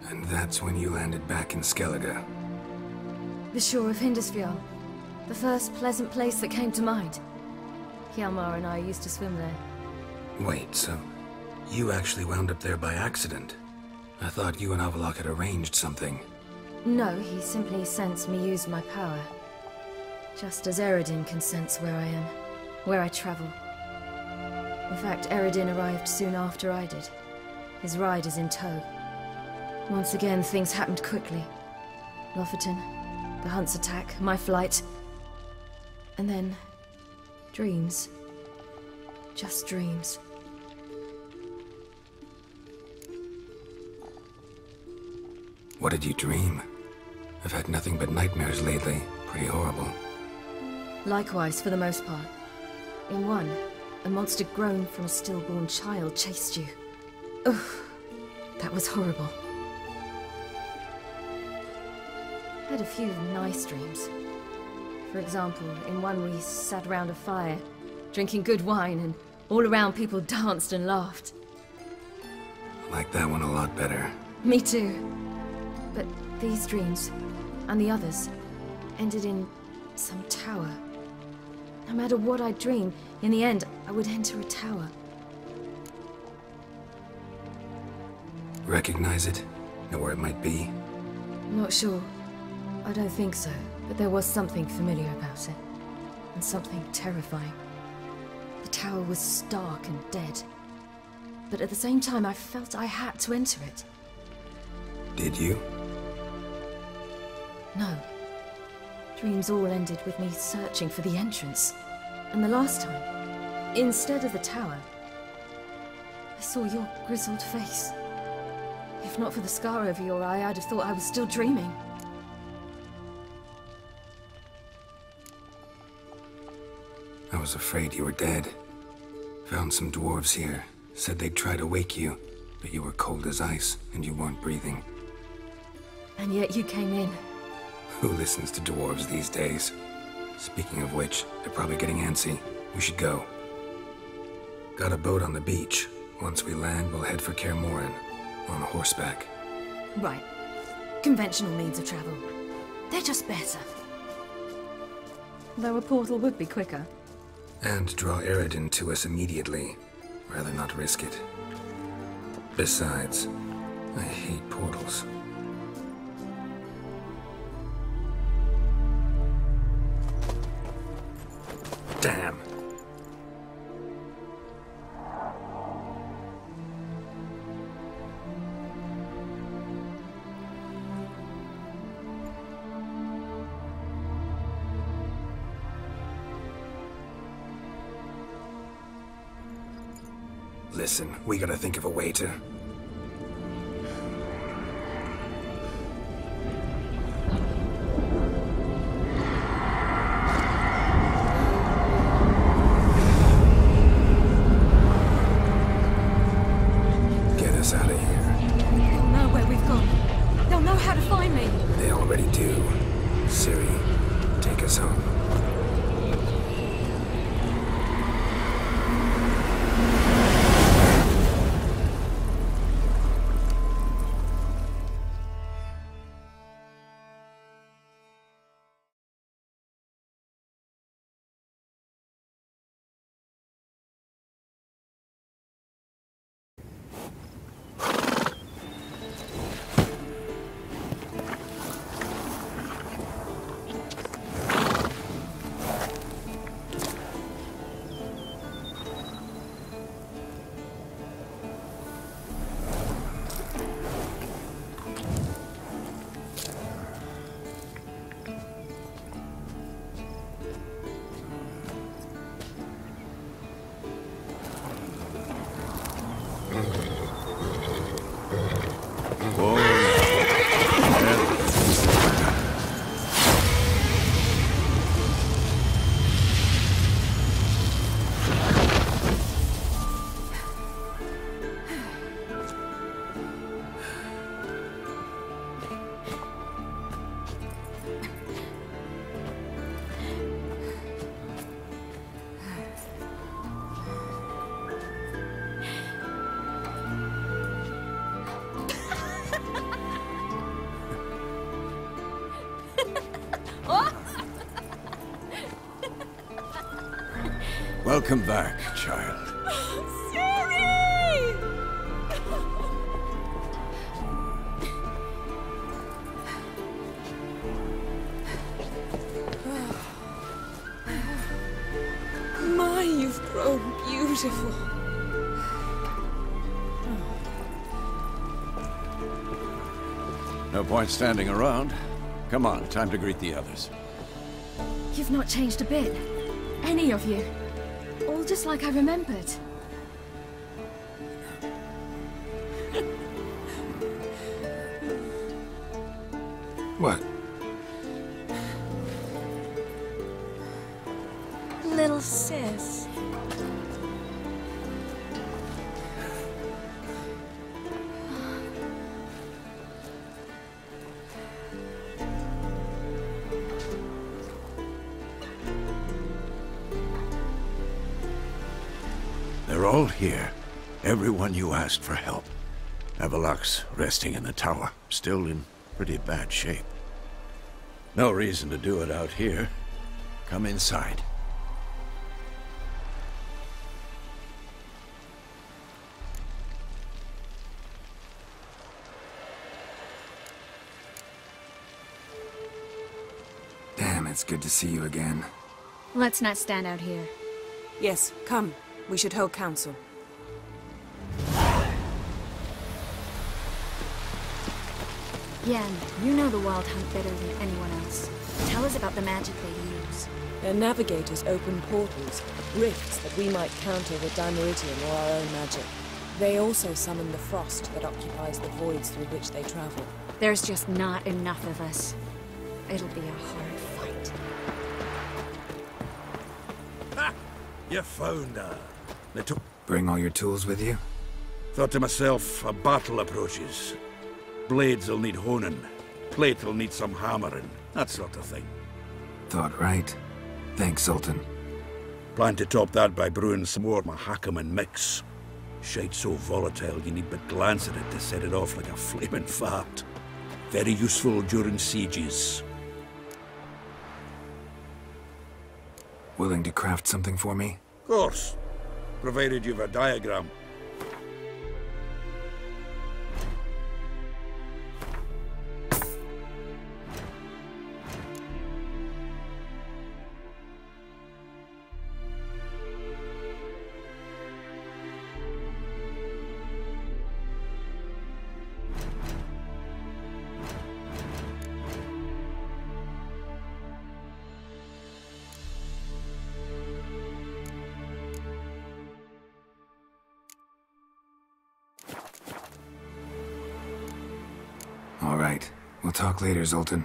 And that's when you landed back in Skellige. The shore of Hindisfjall. The first pleasant place that came to mind. Hjalmar and I used to swim there. Wait, so you actually wound up there by accident? I thought you and Avalok had arranged something. No, he simply sensed me use my power. Just as Eredin can sense where I am, where I travel. In fact, Eredin arrived soon after I did. His riders in tow. Once again, things happened quickly. Lofoten, the hunt's attack, my flight. And then, dreams. Just dreams. What did you dream? I've had nothing but nightmares lately. Pretty horrible. Likewise, for the most part. In one, a monster grown from a stillborn child chased you. Ugh, that was horrible. I had a few nice dreams. For example, in one we sat around a fire, drinking good wine, and all around people danced and laughed. I like that one a lot better. Me too. But these dreams, and the others, ended in some tower. No matter what I dream, in the end, I would enter a tower. Recognize it? Know where it might be? Not sure. I don't think so, but there was something familiar about it. And something terrifying. The tower was stark and dead. But at the same time, I felt I had to enter it. Did you? No. Dreams all ended with me searching for the entrance. And the last time, instead of the tower, I saw your grizzled face. If not for the scar over your eye, I'd have thought I was still dreaming. I was afraid you were dead. Found some dwarves here. Said they'd try to wake you, but you were cold as ice and you weren't breathing. And yet you came in. Who listens to dwarves these days? Speaking of which, they're probably getting antsy. We should go. Got a boat on the beach. Once we land, we'll head for Kaer Morhen, on horseback. Right. Conventional means of travel. They're just better. Though a portal would be quicker. And draw Eredin to us immediately. Rather not risk it. Besides, I hate portals. Damn. Listen, we gotta think of a way to... Get us out of here. They'll know where we've gone. They'll know how to find me. They already do. Ciri, take us home. Welcome back, child. My, you've grown beautiful. No point standing around. Come on, time to greet the others. You've not changed a bit. Any of you. All just like I remembered. What? Little sis. They're all here. Everyone you asked for help. Avalok's resting in the tower, still in pretty bad shape. No reason to do it out here. Come inside. Damn, it's good to see you again. Let's not stand out here. Yes, come. We should hold council. Yen, you know the Wild Hunt better than anyone else. Tell us about the magic they use. Their navigators open portals, rifts that we might counter with Dimeridian or our own magic. They also summon the frost that occupies the voids through which they travel. There's just not enough of us. It'll be a hard fight. Ha! You found her. They took... Bring all your tools with you? Thought to myself, a battle approaches. Blades will need honing. Plate will need some hammering. That sort of thing. Thought right. Thanks, Sultan. Plan to top that by brewing some more Mahakaman mix. Shite's so volatile you need but glance at it to set it off like a flaming fart. Very useful during sieges. Willing to craft something for me? Of course. Provided you've a diagram. All right. We'll talk later, Zoltan.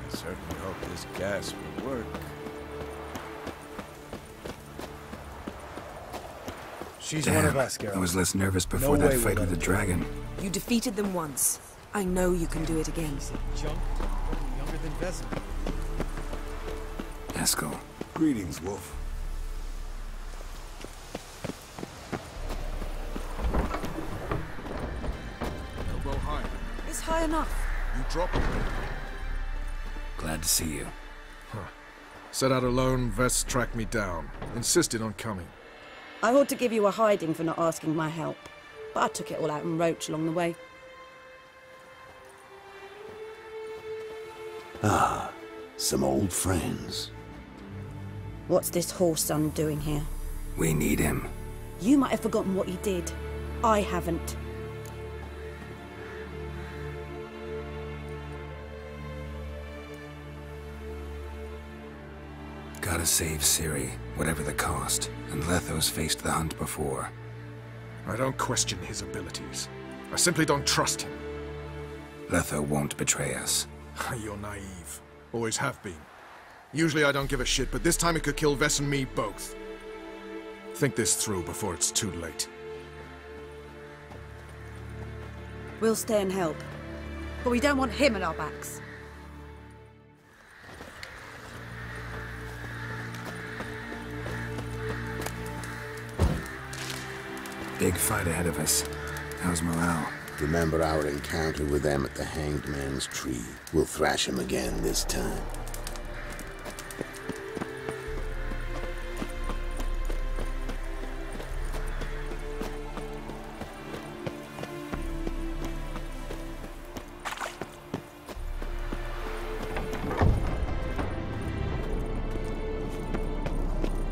I certainly hope this gas will work. She's one of us, Geralt. I was less nervous before that fight with the dragon. You defeated them once. I know you can do it again. Junk, younger than Vezin. Eskel. Greetings, Wolf. Elbow high. It's high enough. You drop it. Glad to see you. Huh. Set out alone, Vest tracked me down. Insisted on coming. I ought to give you a hiding for not asking my help, but I took it all out in Roach along the way. Ah, some old friends. What's this horse son doing here? We need him. You might have forgotten what he did. I haven't. Gotta save Ciri, whatever the cost. And Letho's faced the hunt before. I don't question his abilities. I simply don't trust him. Letho won't betray us. You're naive. Always have been. Usually I don't give a shit, but this time it could kill Vess and me both. Think this through before it's too late. We'll stay and help. But we don't want him at our backs. Big fight ahead of us. How's morale? Remember our encounter with them at the Hanged Man's Tree. We'll thrash him again this time.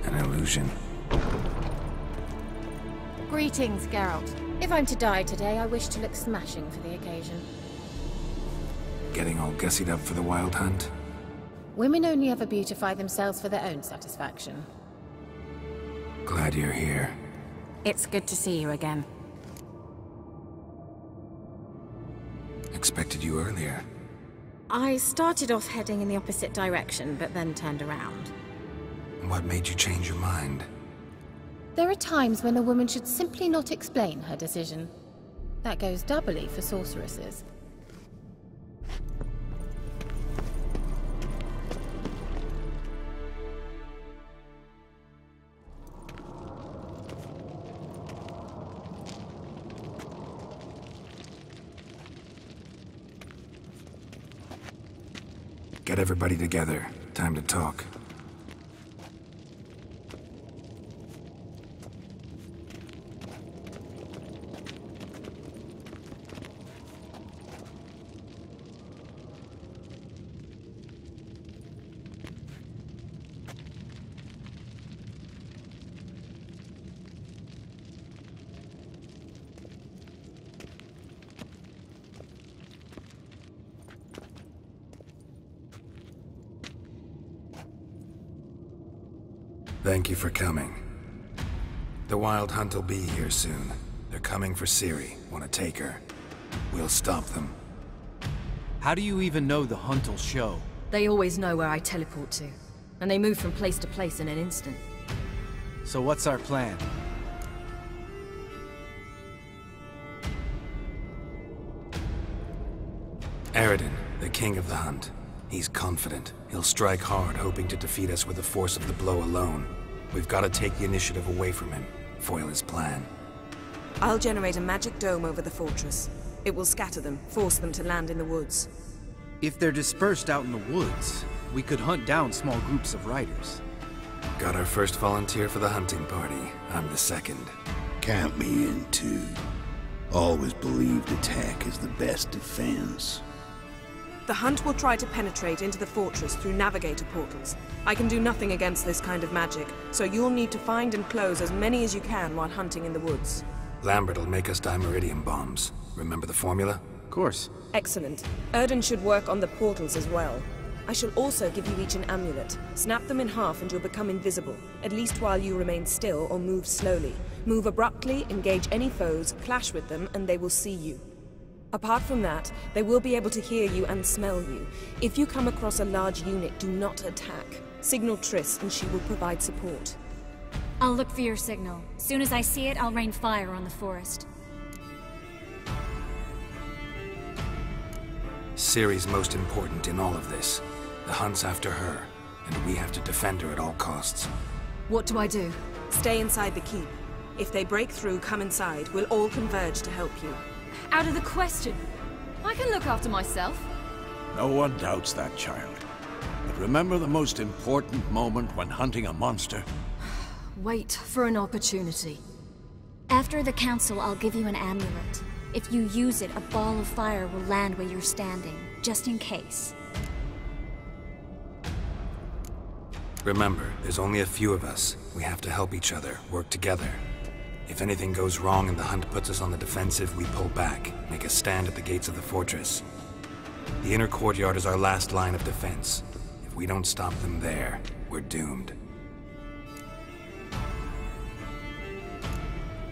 An illusion. Greetings, Geralt. If I'm to die today, I wish to look smashing for the occasion. Getting all gussied up for the wild hunt? Women only ever beautify themselves for their own satisfaction. Glad you're here. It's good to see you again. Expected you earlier. I started off heading in the opposite direction, but then turned around. What made you change your mind? There are times when a woman should simply not explain her decision. That goes doubly for sorceresses. Get everybody together. Time to talk. Thank you for coming. The Wild Hunt will be here soon. They're coming for Ciri. Want to take her? We'll stop them. How do you even know the Hunt will show? They always know where I teleport to, and they move from place to place in an instant. So what's our plan? Eredin, the king of the Hunt. He's confident. He'll strike hard, hoping to defeat us with the force of the blow alone. We've got to take the initiative away from him, foil his plan. I'll generate a magic dome over the fortress. It will scatter them, force them to land in the woods. If they're dispersed out in the woods, we could hunt down small groups of riders. Got our first volunteer for the hunting party. I'm the second. Count me in too. Always believed attack is the best defense. The Hunt will try to penetrate into the fortress through navigator portals. I can do nothing against this kind of magic, so you'll need to find and close as many as you can while hunting in the woods. Lambert will make us dimeridium bombs. Remember the formula? Of course. Excellent. Erden should work on the portals as well. I shall also give you each an amulet. Snap them in half and you'll become invisible, at least while you remain still or move slowly. Move abruptly, engage any foes, clash with them, and they will see you. Apart from that, they will be able to hear you and smell you. If you come across a large unit, do not attack. Signal Triss and she will provide support. I'll look for your signal. Soon as I see it, I'll rain fire on the forest. Ciri's most important in all of this. The Hunt's after her, and we have to defend her at all costs. What do I do? Stay inside the keep. If they break through, come inside. We'll all converge to help you. Out of the question. I can look after myself. No one doubts that, child. But remember the most important moment when hunting a monster? Wait for an opportunity. After the council, I'll give you an amulet. If you use it, a ball of fire will land where you're standing, just in case. Remember, there's only a few of us. We have to help each other, work together. If anything goes wrong and the Hunt puts us on the defensive, we pull back, make a stand at the gates of the fortress. The inner courtyard is our last line of defense. If we don't stop them there, we're doomed.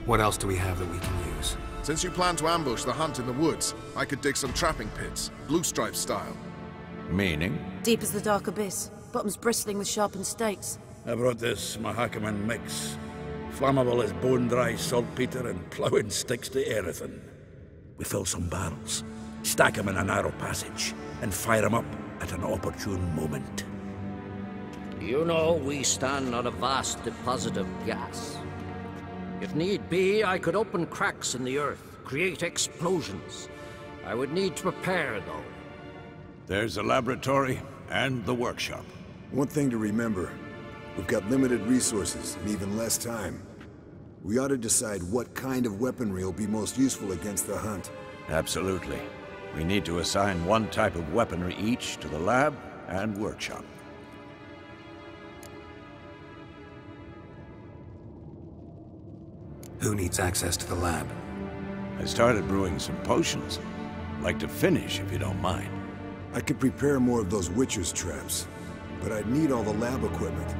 What else do we have that we can use? Since you plan to ambush the Hunt in the woods, I could dig some trapping pits, blue stripe style. Meaning? Deep as the dark abyss, bottoms bristling with sharpened stakes. I brought this Mahakaman mix. Flammable as bone-dry saltpeter and ploughing sticks to everything. We fill some barrels, stack them in a narrow passage, and fire them up at an opportune moment. You know, we stand on a vast deposit of gas. If need be, I could open cracks in the earth, create explosions. I would need to prepare, though. There's a laboratory and the workshop. One thing to remember, we've got limited resources and even less time. We ought to decide what kind of weaponry will be most useful against the Hunt. Absolutely. We need to assign one type of weaponry each to the lab and workshop. Who needs access to the lab? I started brewing some potions. Like to finish, if you don't mind. I could prepare more of those Witcher's traps, but I'd need all the lab equipment.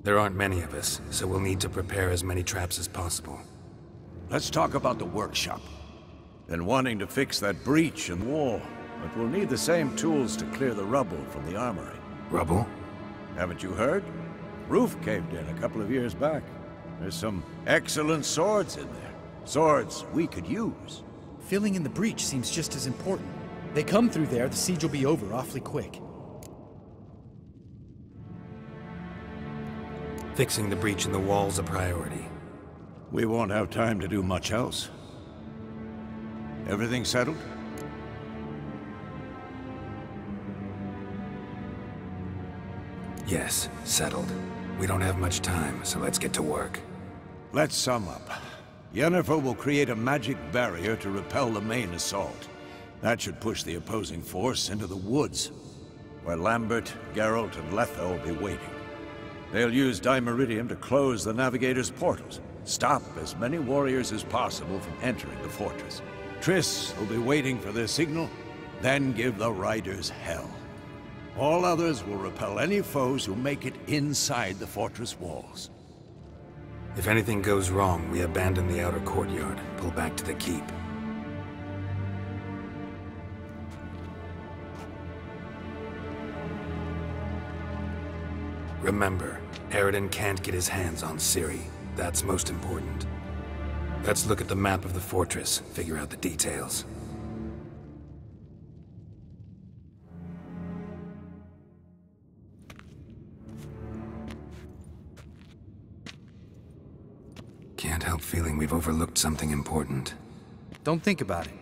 There aren't many of us, so we'll need to prepare as many traps as possible. Let's talk about the workshop. Been wanting to fix that breach in the wall, but we'll need the same tools to clear the rubble from the armory. Rubble? Haven't you heard? Roof caved in a couple of years back. There's some excellent swords in there. Swords we could use. Filling in the breach seems just as important. They come through there, the siege will be over awfully quick. Fixing the breach in the wall's a priority. We won't have time to do much else. Everything settled? Yes, settled. We don't have much time, so let's get to work. Let's sum up. Yennefer will create a magic barrier to repel the main assault. That should push the opposing force into the woods, where Lambert, Geralt, and Letha will be waiting. They'll use Dimeridium to close the Navigator's portals, stop as many warriors as possible from entering the fortress. Triss will be waiting for their signal, then give the riders hell. All others will repel any foes who make it inside the fortress walls. If anything goes wrong, we abandon the outer courtyard, pull back to the keep. Remember, Eredin can't get his hands on Ciri. That's most important. Let's look at the map of the fortress, figure out the details. Can't help feeling we've overlooked something important. Don't think about it.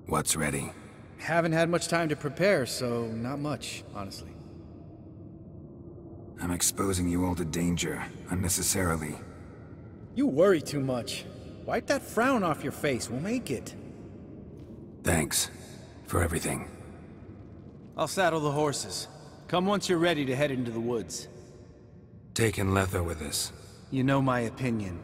What's ready? Haven't had much time to prepare, so not much, honestly. I'm exposing you all to danger, unnecessarily. You worry too much. Wipe that frown off your face, we'll make it. Thanks. For everything. I'll saddle the horses. Come once you're ready to head into the woods. Taking Letha with us. You know my opinion.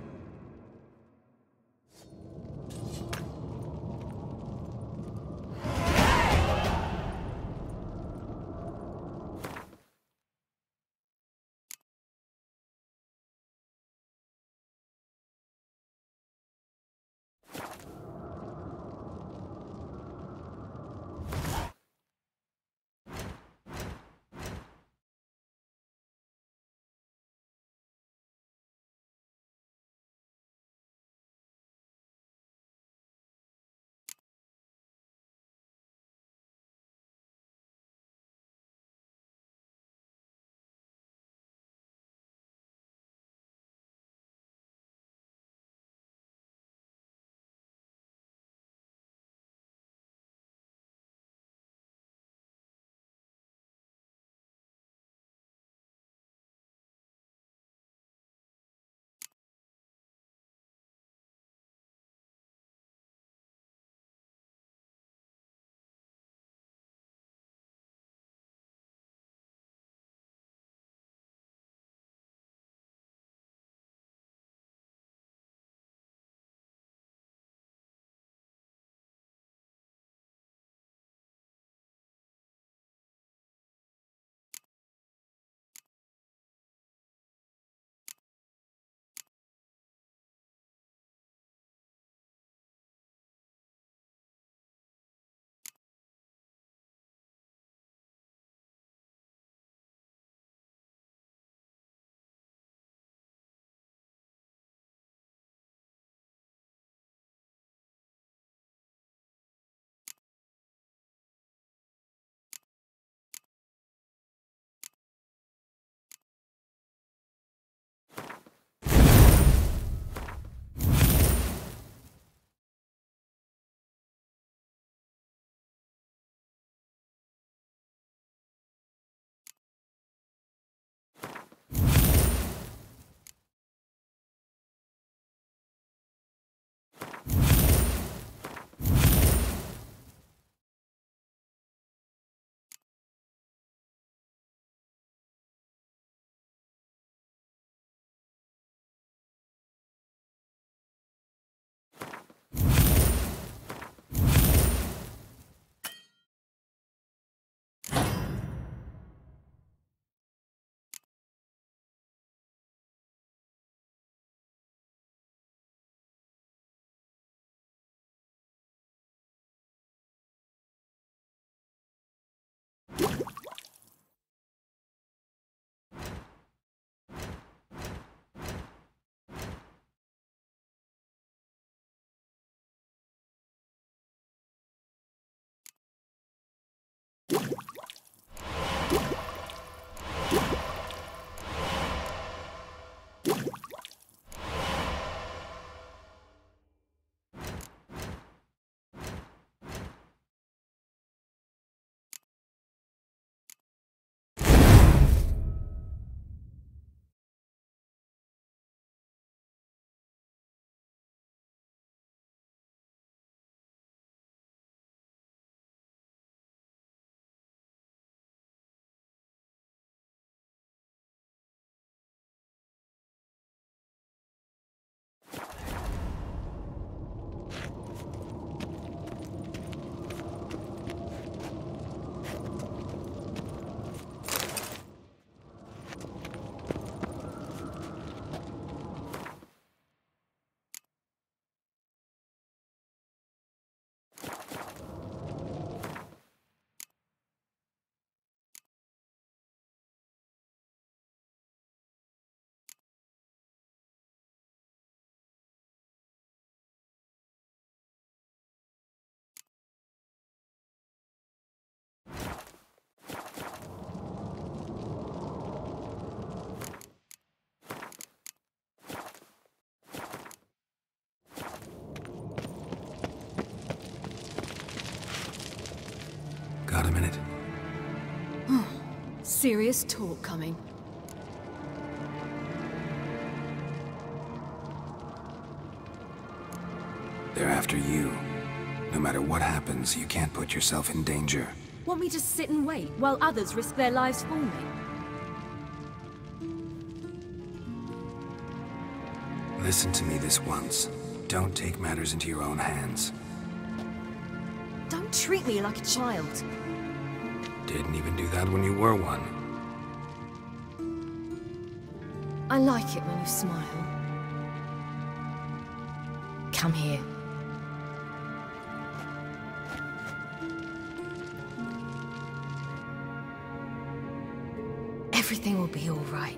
serious talk coming. They're after you. No matter what happens, you can't put yourself in danger. Want me to sit and wait while others risk their lives for me? Listen to me this once. Don't take matters into your own hands. Don't treat me like a child. Didn't even do that when you were one. I like it when you smile. Come here. Everything will be all right.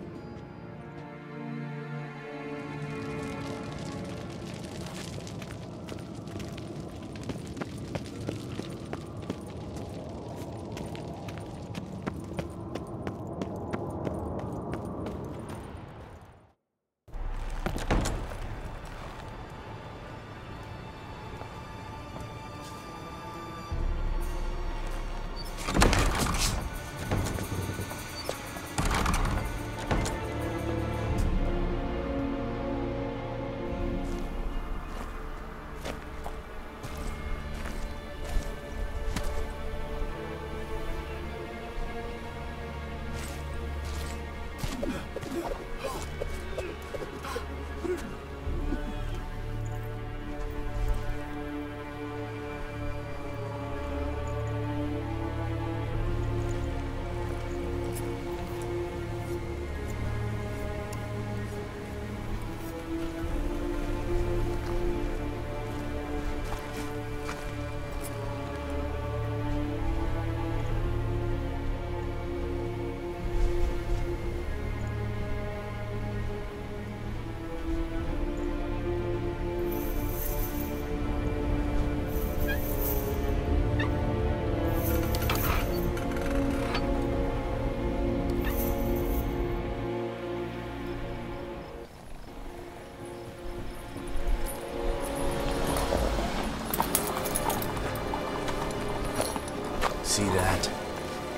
See that?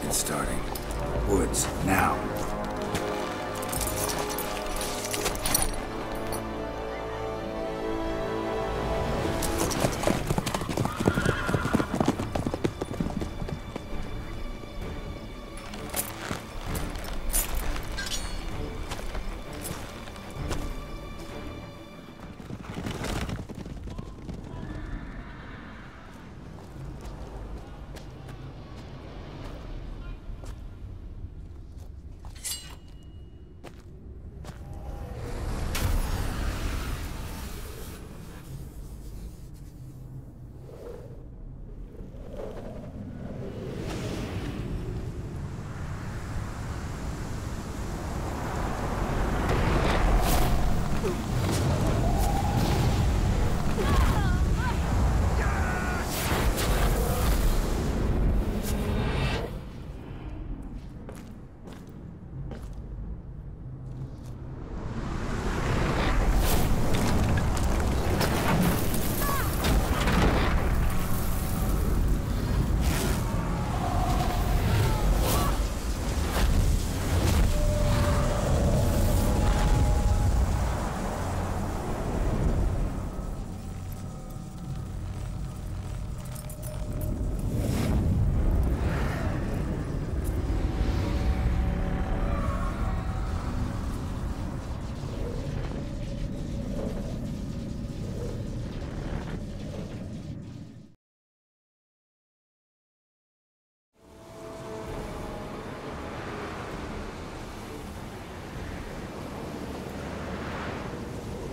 It's starting. Woods, now.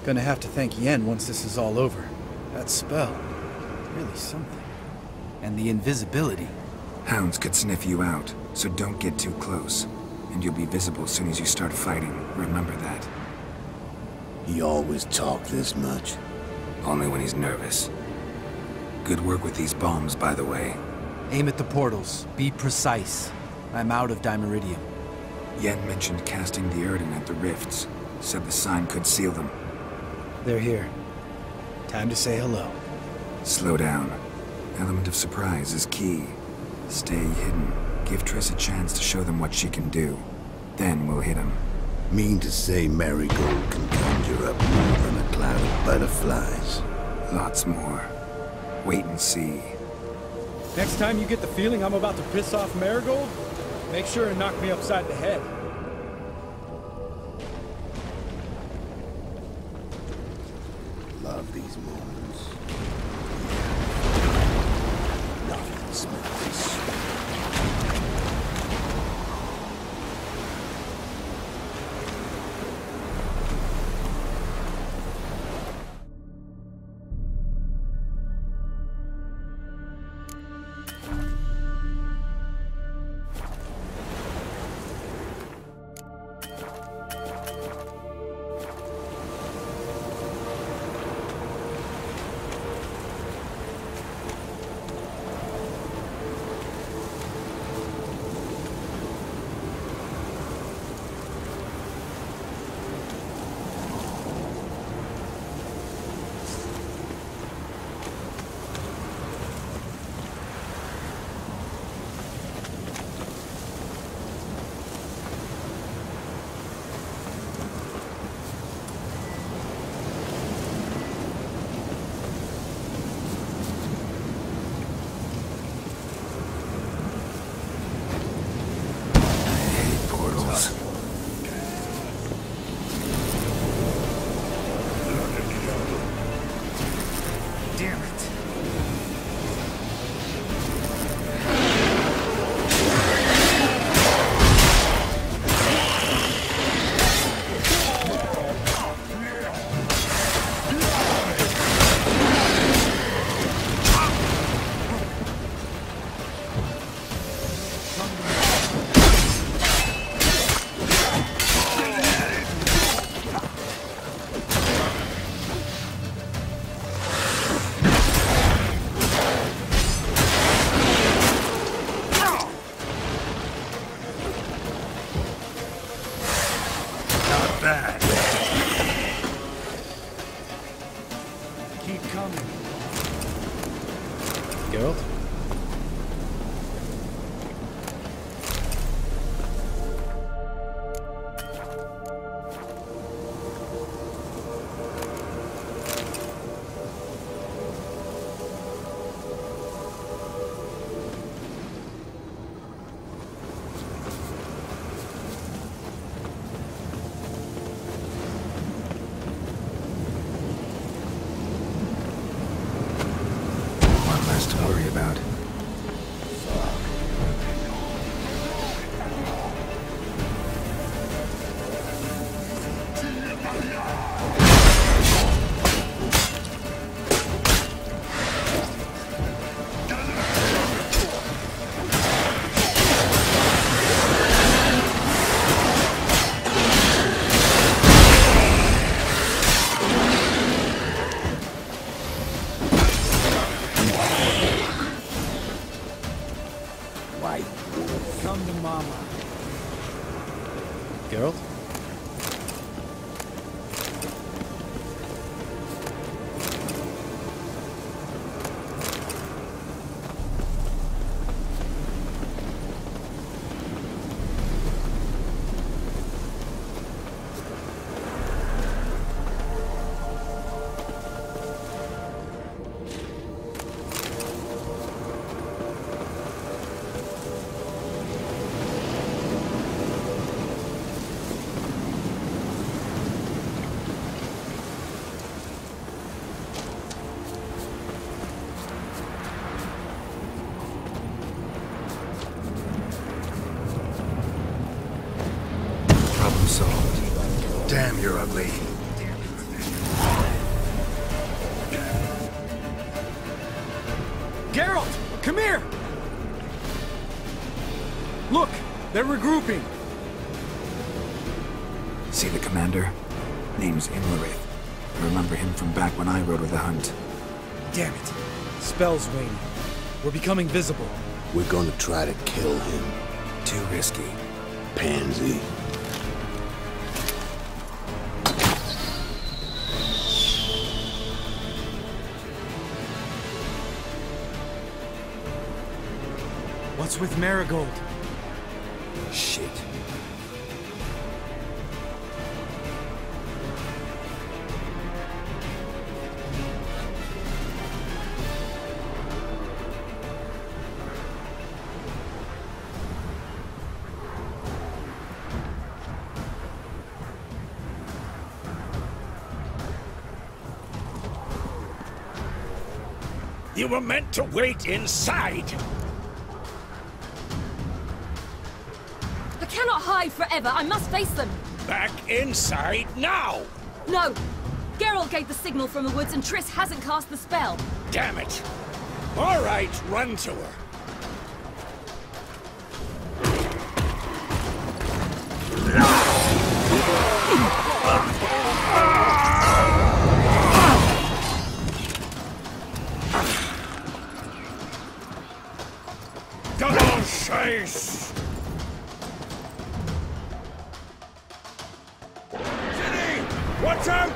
Gonna have to thank Yen once this is all over. That spell, really something. And the invisibility. Hounds could sniff you out, so don't get too close. And you'll be visible as soon as you start fighting. Remember that. He always talked this much. Only when he's nervous. Good work with these bombs, by the way. Aim at the portals. Be precise. I'm out of Dimeridium. Yen mentioned casting the Erden at the rifts. Said the sign could seal them. They're here. Time to say hello. Slow down. Element of surprise is key. Stay hidden. Give Triss a chance to show them what she can do. Then we'll hit him. Mean to say Marigold can conjure up more than a cloud of butterflies? Lots more. Wait and see. Next time you get the feeling I'm about to piss off Marigold, make sure and knock me upside the head. Love these moments. Nothing smells. Geralt? To worry about. Come to Mama. Geralt? Problem solved. Damn, you're ugly. Geralt! Come here! Look! They're regrouping! See the commander? Name's Imlerith. I remember him from back when I rode with the hunt. Damn it. Spell's waning. We're becoming visible. We're gonna try to kill him. Too risky. Pansy. What's with Marigold? Shit. You were meant to wait inside! I cannot hide forever. I must face them. Back inside now! No! Geralt gave the signal from the woods and Triss hasn't cast the spell. Damn it! All right, run to her. Double chase! City! Watch out!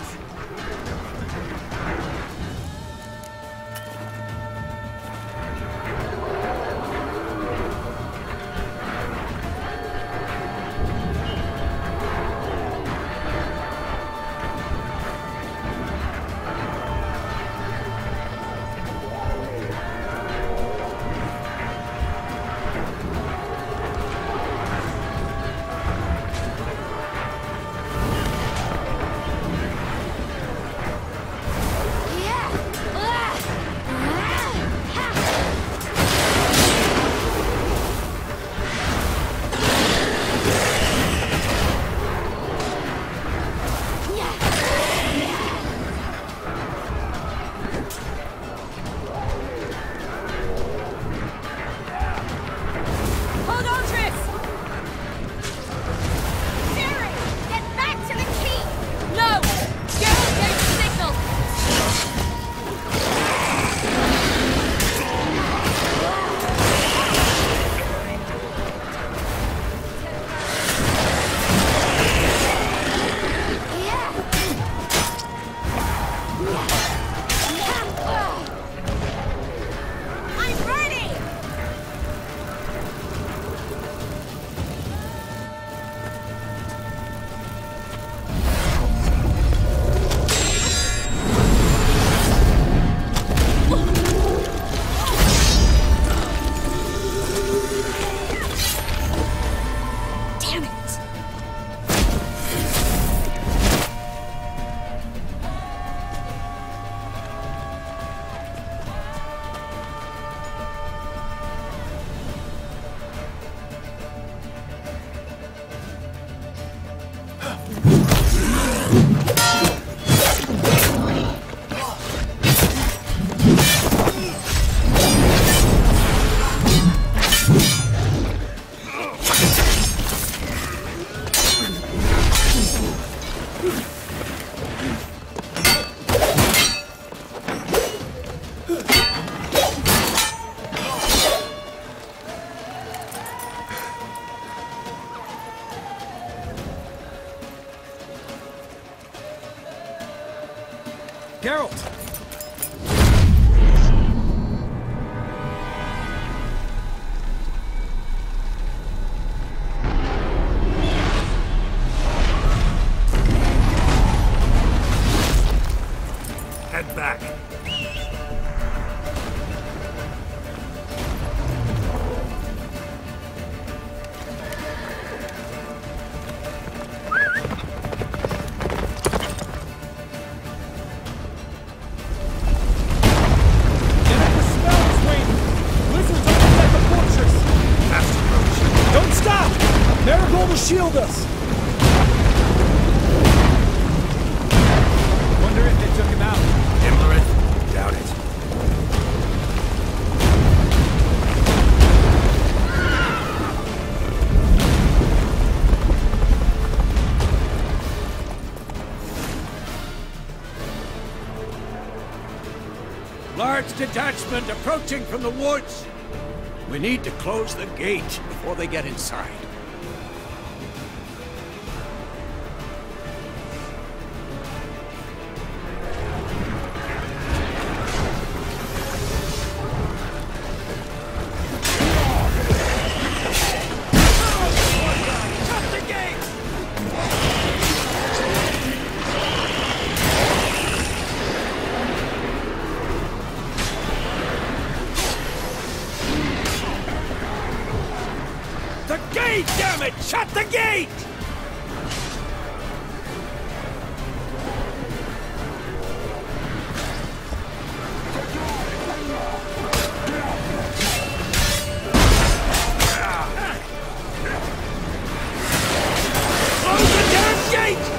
Geralt! Head back. Shield us! Wonder if they took him out. Imlerith? Doubt it. Large detachment approaching from the woods. We need to close the gate before they get inside. me, damn it! Shut the gate! Close the damn gate!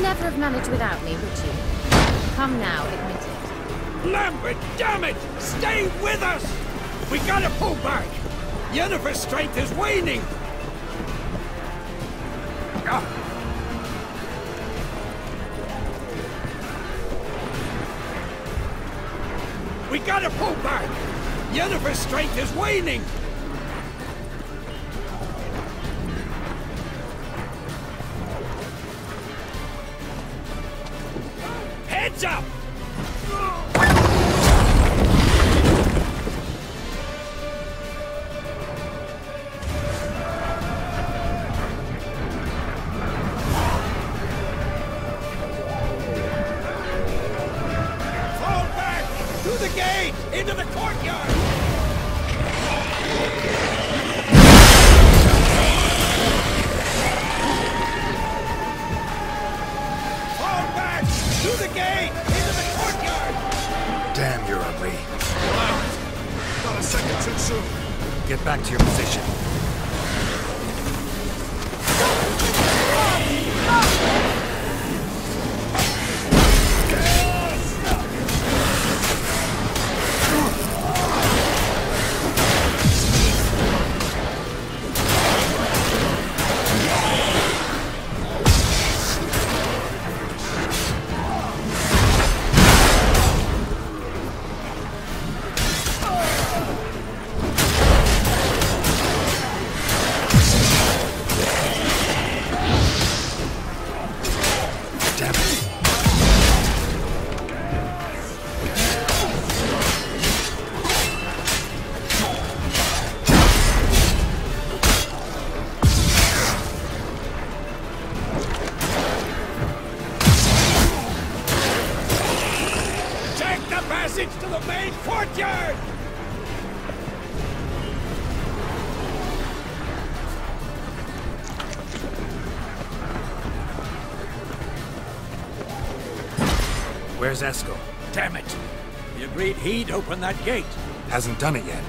Never have managed without me, would you? Come now, admit it. Lambert, damn it! Stay with us! We gotta pull back! Yennefer's strength is waning! We gotta pull back! Yennefer's strength is waning! Heads up! Fall back! Through the gate! Into the courtyard! Through the gate! Into the courtyard! Damn, you're ugly. Not a second too soon. Get back to your position. To the main courtyard! Where's Eskel? Damn it! We agreed he'd open that gate. Hasn't done it yet.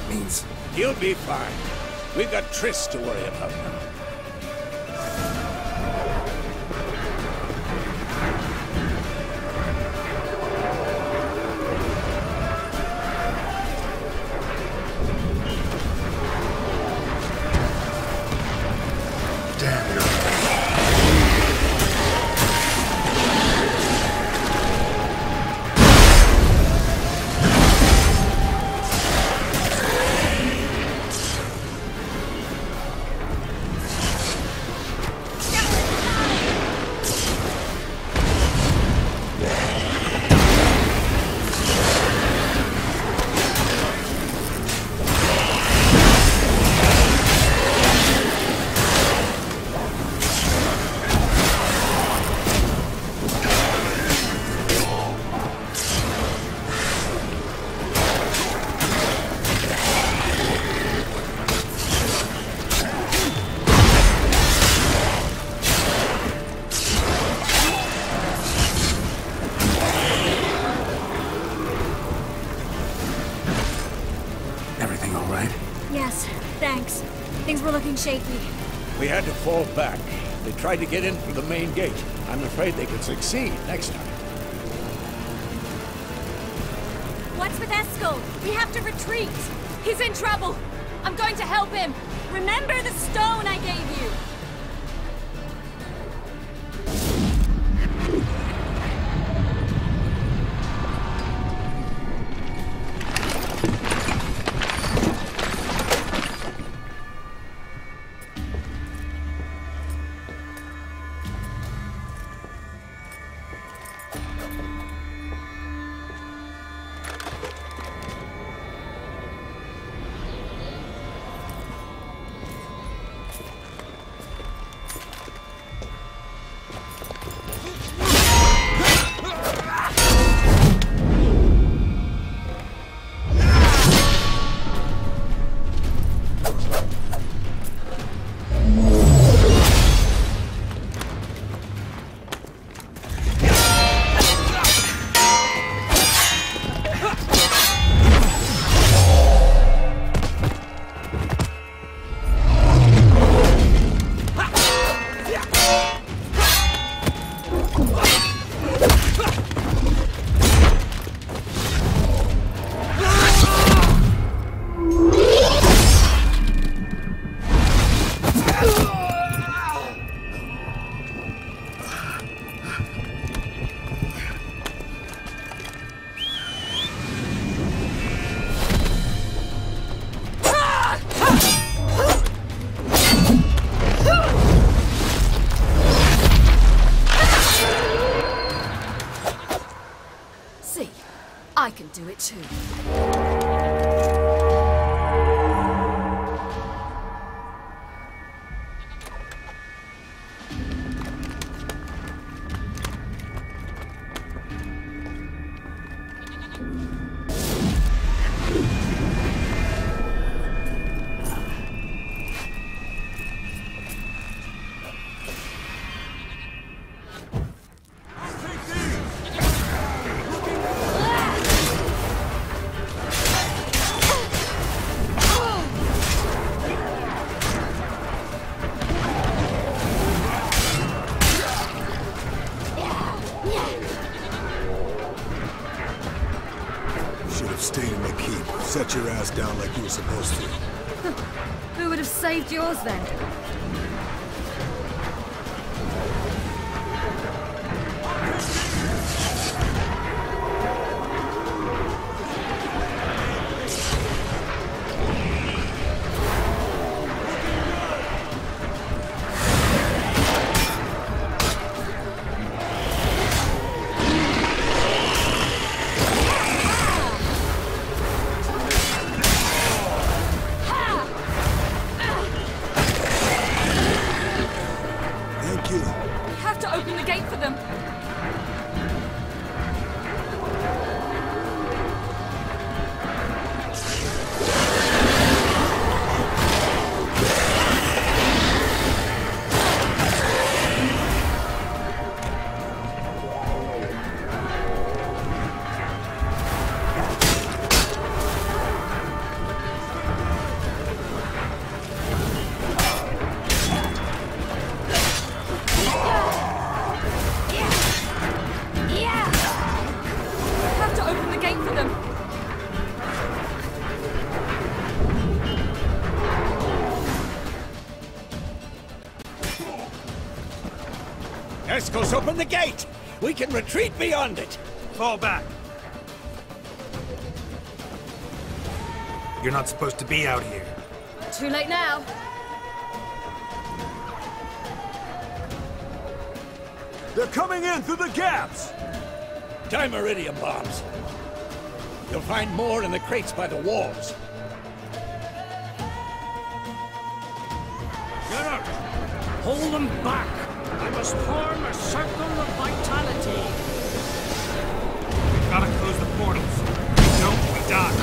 Means... He'll be fine. We've got Triss to worry about now. Everything all right? Yes, thanks. Things were looking shaky. We had to fall back. They tried to get in through the main gate. I'm afraid they could succeed next time. What's with Eskel? We have to retreat. He's in trouble. I'm going to help him. Remember the stone I gave you. I can do it too. Set your ass down like you were supposed to. Who would have saved yours then? Eskel's open the gate! We can retreat beyond it! Fall back. You're not supposed to be out here. Too late now. They're coming in through the gaps! Dimeridium bombs. You'll find more in the crates by the walls. Geralt! Hold them back! I must form a circle of vitality. We've gotta close the portals. Don't we die?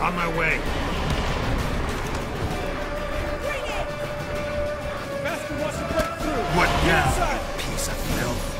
On my way. Bastard wants to break through. What now? Inside. Piece of filth.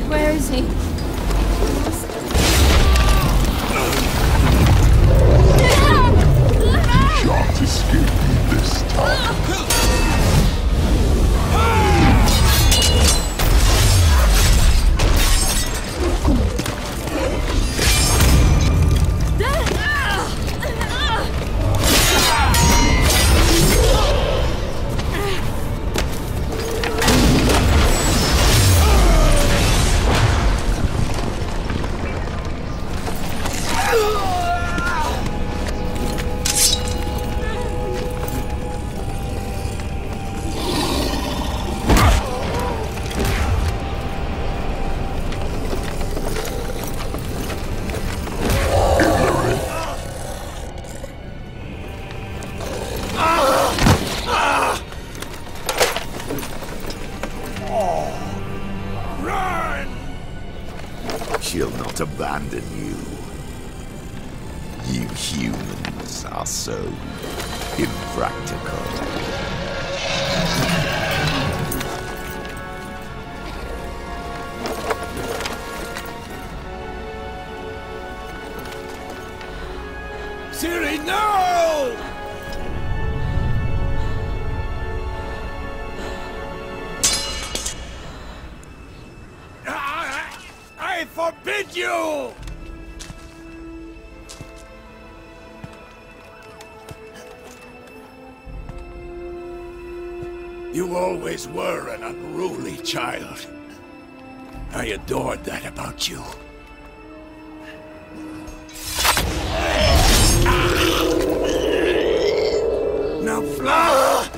Where is he? Shan't escape me this time. She'll not abandon you. You humans are so impractical. Ciri, no! I forbid you! You always were an unruly child. I adored that about you. Now fly!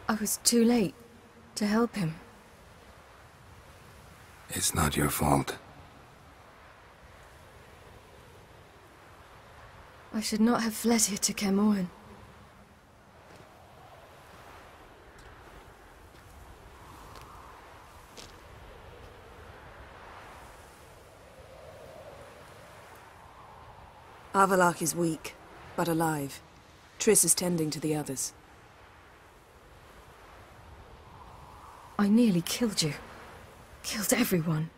I was too late to help him. It's not your fault. I should not have fled here to Camoin. Avallac'h is weak, but alive. Triss is tending to the others. I nearly killed you. Killed everyone.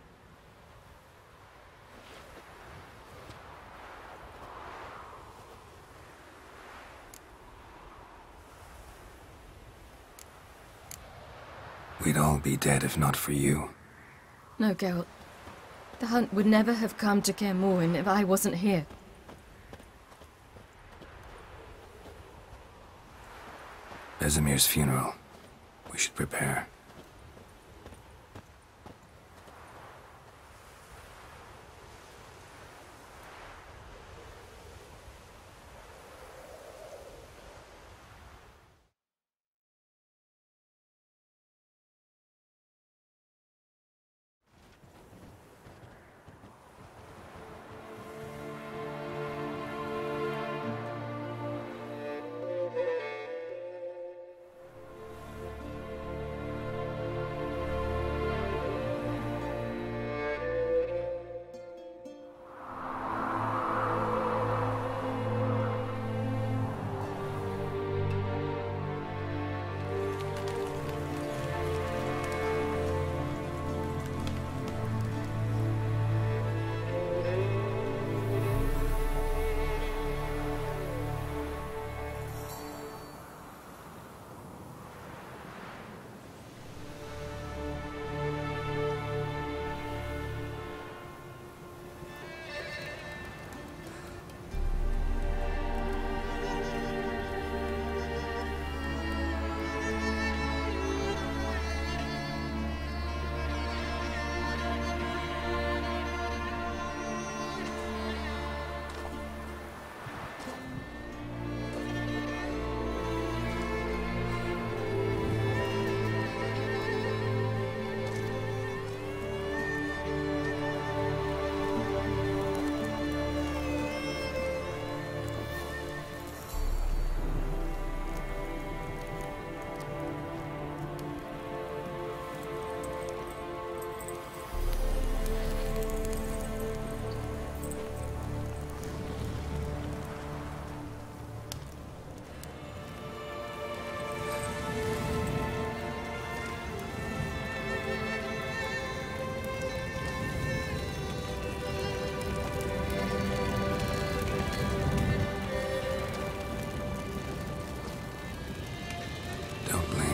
We'd all be dead if not for you. No, Geralt. The hunt would never have come to Kaer Morhen if I wasn't here. Vesemir's funeral. We should prepare.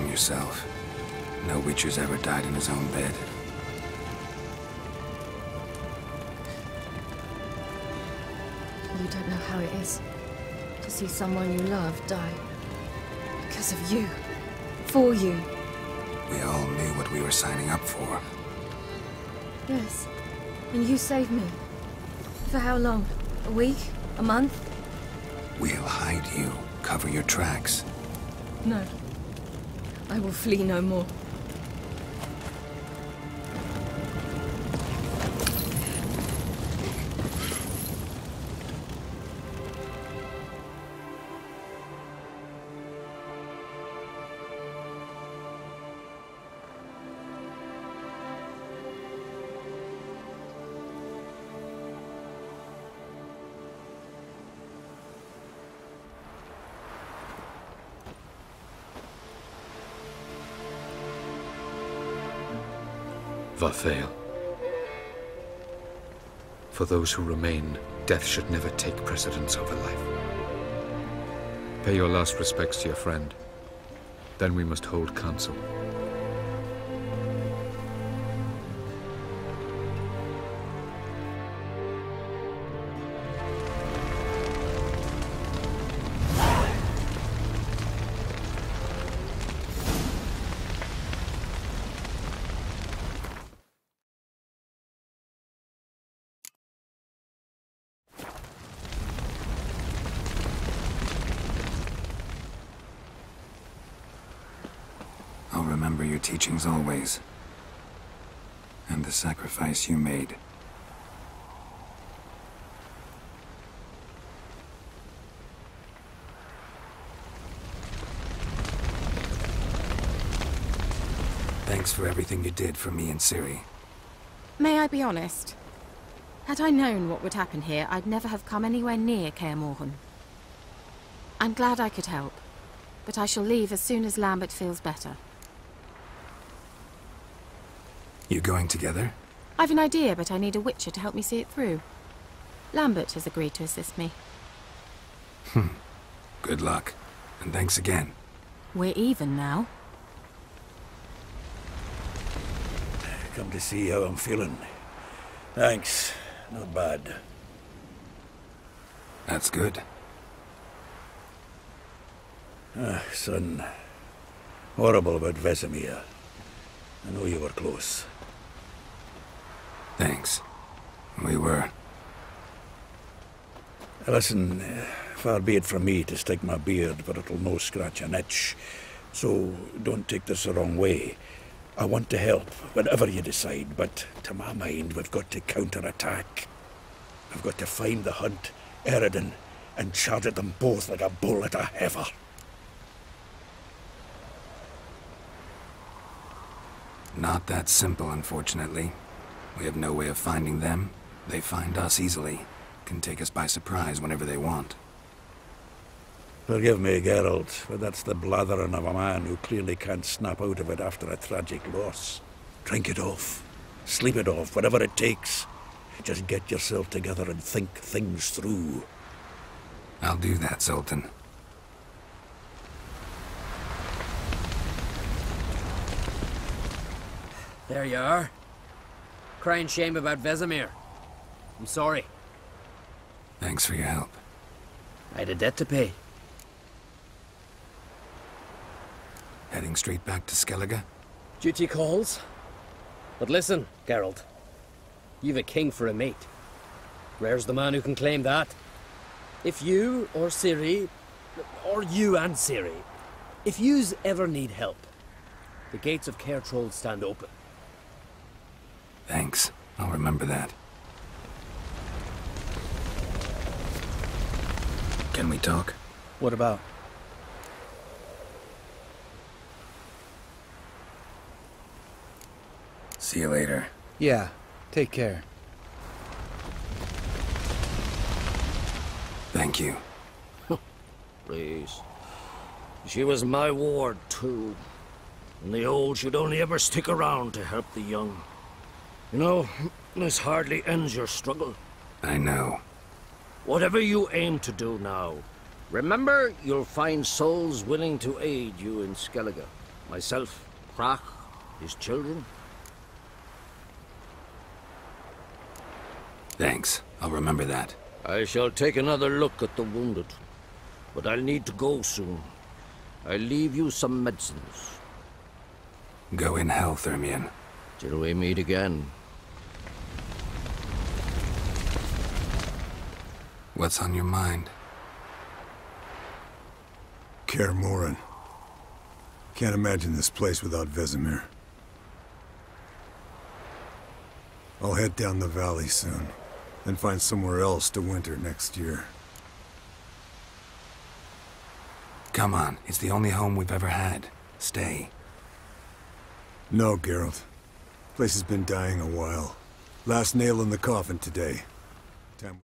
Yourself. No Witcher's ever died in his own bed. You don't know how it is to see someone you love die. Because of you. For you. We all knew what we were signing up for. Yes. And you saved me. For how long? A week? A month? We'll hide you. Cover your tracks. No. I will flee no more. Vathael. For those who remain, death should never take precedence over life. Pay your last respects to your friend. Then we must hold council. remember your teachings always. And the sacrifice you made. Thanks for everything you did for me and Ciri. May I be honest? Had I known what would happen here, I'd never have come anywhere near Kaer Morhen. I'm glad I could help, but I shall leave as soon as Lambert feels better. You going together? I've an idea, but I need a Witcher to help me see it through. Lambert has agreed to assist me. Good luck, and thanks again. We're even now. Come to see how I'm feeling. Thanks. Not bad. That's good. Son. Horrible about Vesemir. I know you were close. Thanks. We were. Listen, far be it from me to stick my beard, but it'll no scratch an itch. So don't take this the wrong way. I want to help, whatever you decide, but to my mind, we've got to counterattack. I've got to find the Hunt, Eredin, and charge at them both like a bull at a heifer. Not that simple, unfortunately. We have no way of finding them. They find us easily. Can take us by surprise whenever they want. Forgive me, Geralt, but that's the blathering of a man who clearly can't snap out of it after a tragic loss. Drink it off. Sleep it off, whatever it takes. Just get yourself together and think things through. I'll do that, Sultan. There you are. Crying shame about Vesemir. I'm sorry. Thanks for your help. I had a debt to pay. Heading straight back to Skellige? Duty calls. But listen, Geralt. You've a king for a mate. Rare's the man who can claim that. If you or Ciri, or you and Ciri, if yous ever need help, the gates of Caer Troll stand open. Thanks. I'll remember that. Can we talk? What about? See you later. Yeah, take care. Thank you. Please. She was my ward, too. And the old should only ever stick around to help the young. You know, this hardly ends your struggle. I know. Whatever you aim to do now, remember you'll find souls willing to aid you in Skellige. Myself, Crach, his children. Thanks. I'll remember that. I shall take another look at the wounded. But I'll need to go soon. I'll leave you some medicines. Go in health, Ermion. Till we meet again. What's on your mind? Kaer Morhen. Can't imagine this place without Vesemir. I'll head down the valley soon, then find somewhere else to winter next year. Come on, it's the only home we've ever had. Stay. No, Geralt. Place has been dying a while. Last nail in the coffin today. Time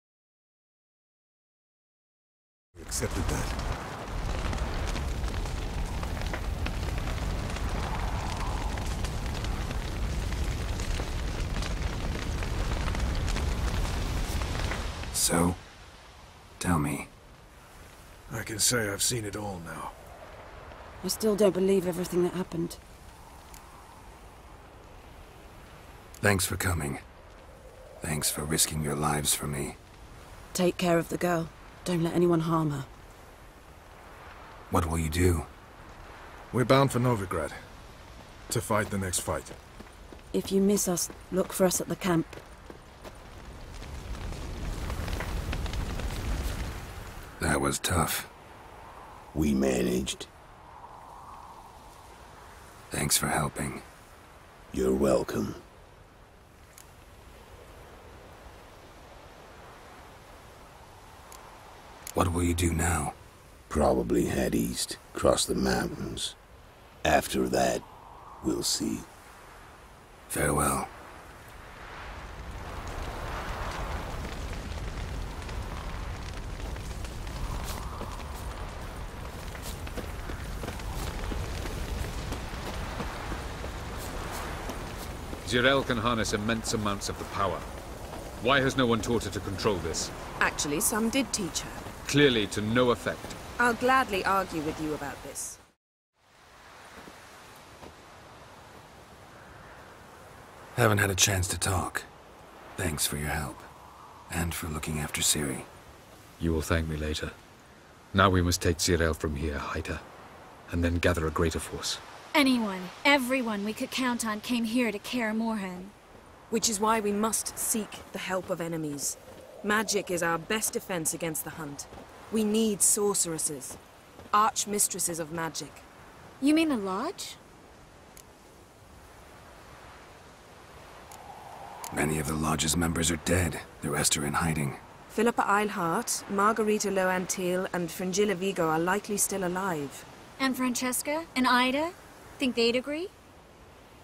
we accepted that. So, tell me. I can say I've seen it all now. I still don't believe everything that happened. Thanks for coming. Thanks for risking your lives for me. Take care of the girl. Don't let anyone harm her. What will you do? We're bound for Novigrad. To fight the next fight. If you miss us, look for us at the camp. That was tough. We managed. Thanks. Thanks for helping. You're welcome. What will you do now? Probably head east, cross the mountains. After that, we'll see. Farewell. Zirael can harness immense amounts of the power. Why has no one taught her to control this? Actually, some did teach her. Clearly to no effect. I'll gladly argue with you about this. Haven't had a chance to talk. Thanks for your help. And for looking after Ciri. You will thank me later. Now we must take Zirael from here, hide her, and then gather a greater force. Anyone, everyone we could count on came here to Kaer Morhen. Which is why we must seek the help of enemies. Magic is our best defense against the Hunt. We need sorceresses. Archmistresses of magic. You mean the Lodge? Many of the Lodge's members are dead. The rest are in hiding. Philippa Eilhart, Margarita Loantil, and Fringilla Vigo are likely still alive. And Francesca? And Ida? Think they'd agree?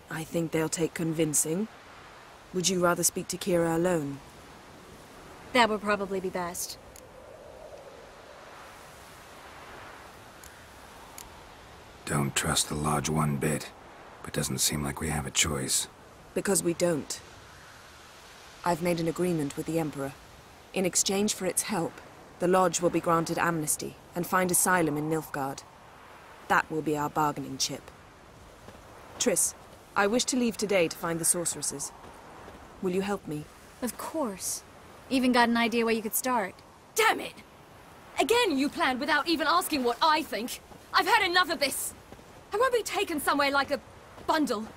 I think they'll take convincing. Would you rather speak to Kira alone? That would probably be best. Don't trust the Lodge one bit, but doesn't seem like we have a choice. Because we don't. I've made an agreement with the Emperor. In exchange for its help, the Lodge will be granted amnesty and find asylum in Nilfgaard. That will be our bargaining chip. Triss, I wish to leave today to find the sorceresses. Will you help me? Of course. Even got an idea where you could start. Damn it! Again you planned without even asking what I think. I've had enough of this. I won't be taken somewhere like a bundle.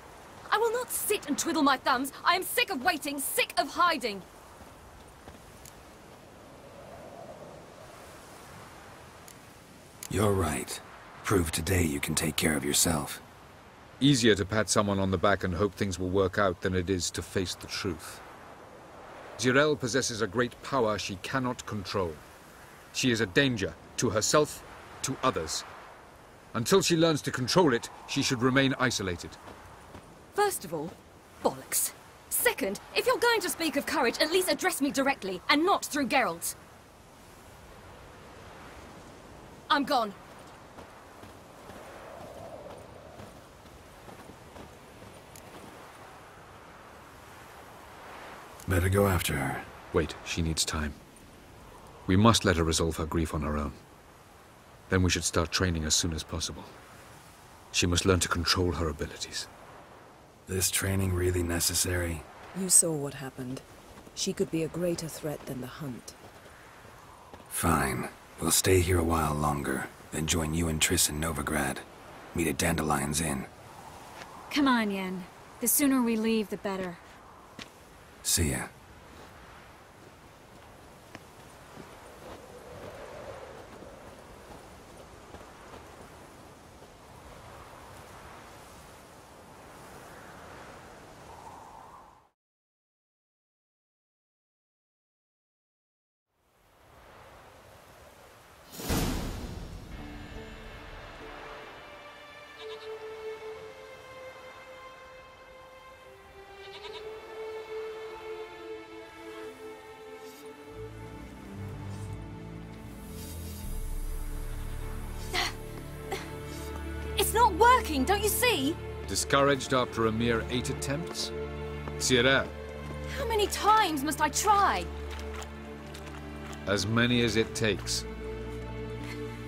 I will not sit and twiddle my thumbs. I am sick of waiting, sick of hiding. You're right. Prove today you can take care of yourself. Easier to pat someone on the back and hope things will work out than it is to face the truth. Zirael possesses a great power she cannot control. She is a danger to herself, to others. Until she learns to control it, she should remain isolated. First of all, bollocks. Second, if you're going to speak of courage, at least address me directly, and not through Geralt. I'm gone. Better go after her. Wait, she needs time. We must let her resolve her grief on her own. Then we should start training as soon as possible. She must learn to control her abilities. This training really necessary? You saw what happened. She could be a greater threat than the Hunt. Fine. We'll stay here a while longer, then join you and Triss in Novigrad. Meet at Dandelion's Inn. Come on, Yen. The sooner we leave, the better. See ya. It's not working, don't you see? Discouraged after a mere 8 attempts? Zirael, How many times must I try? as many as it takes.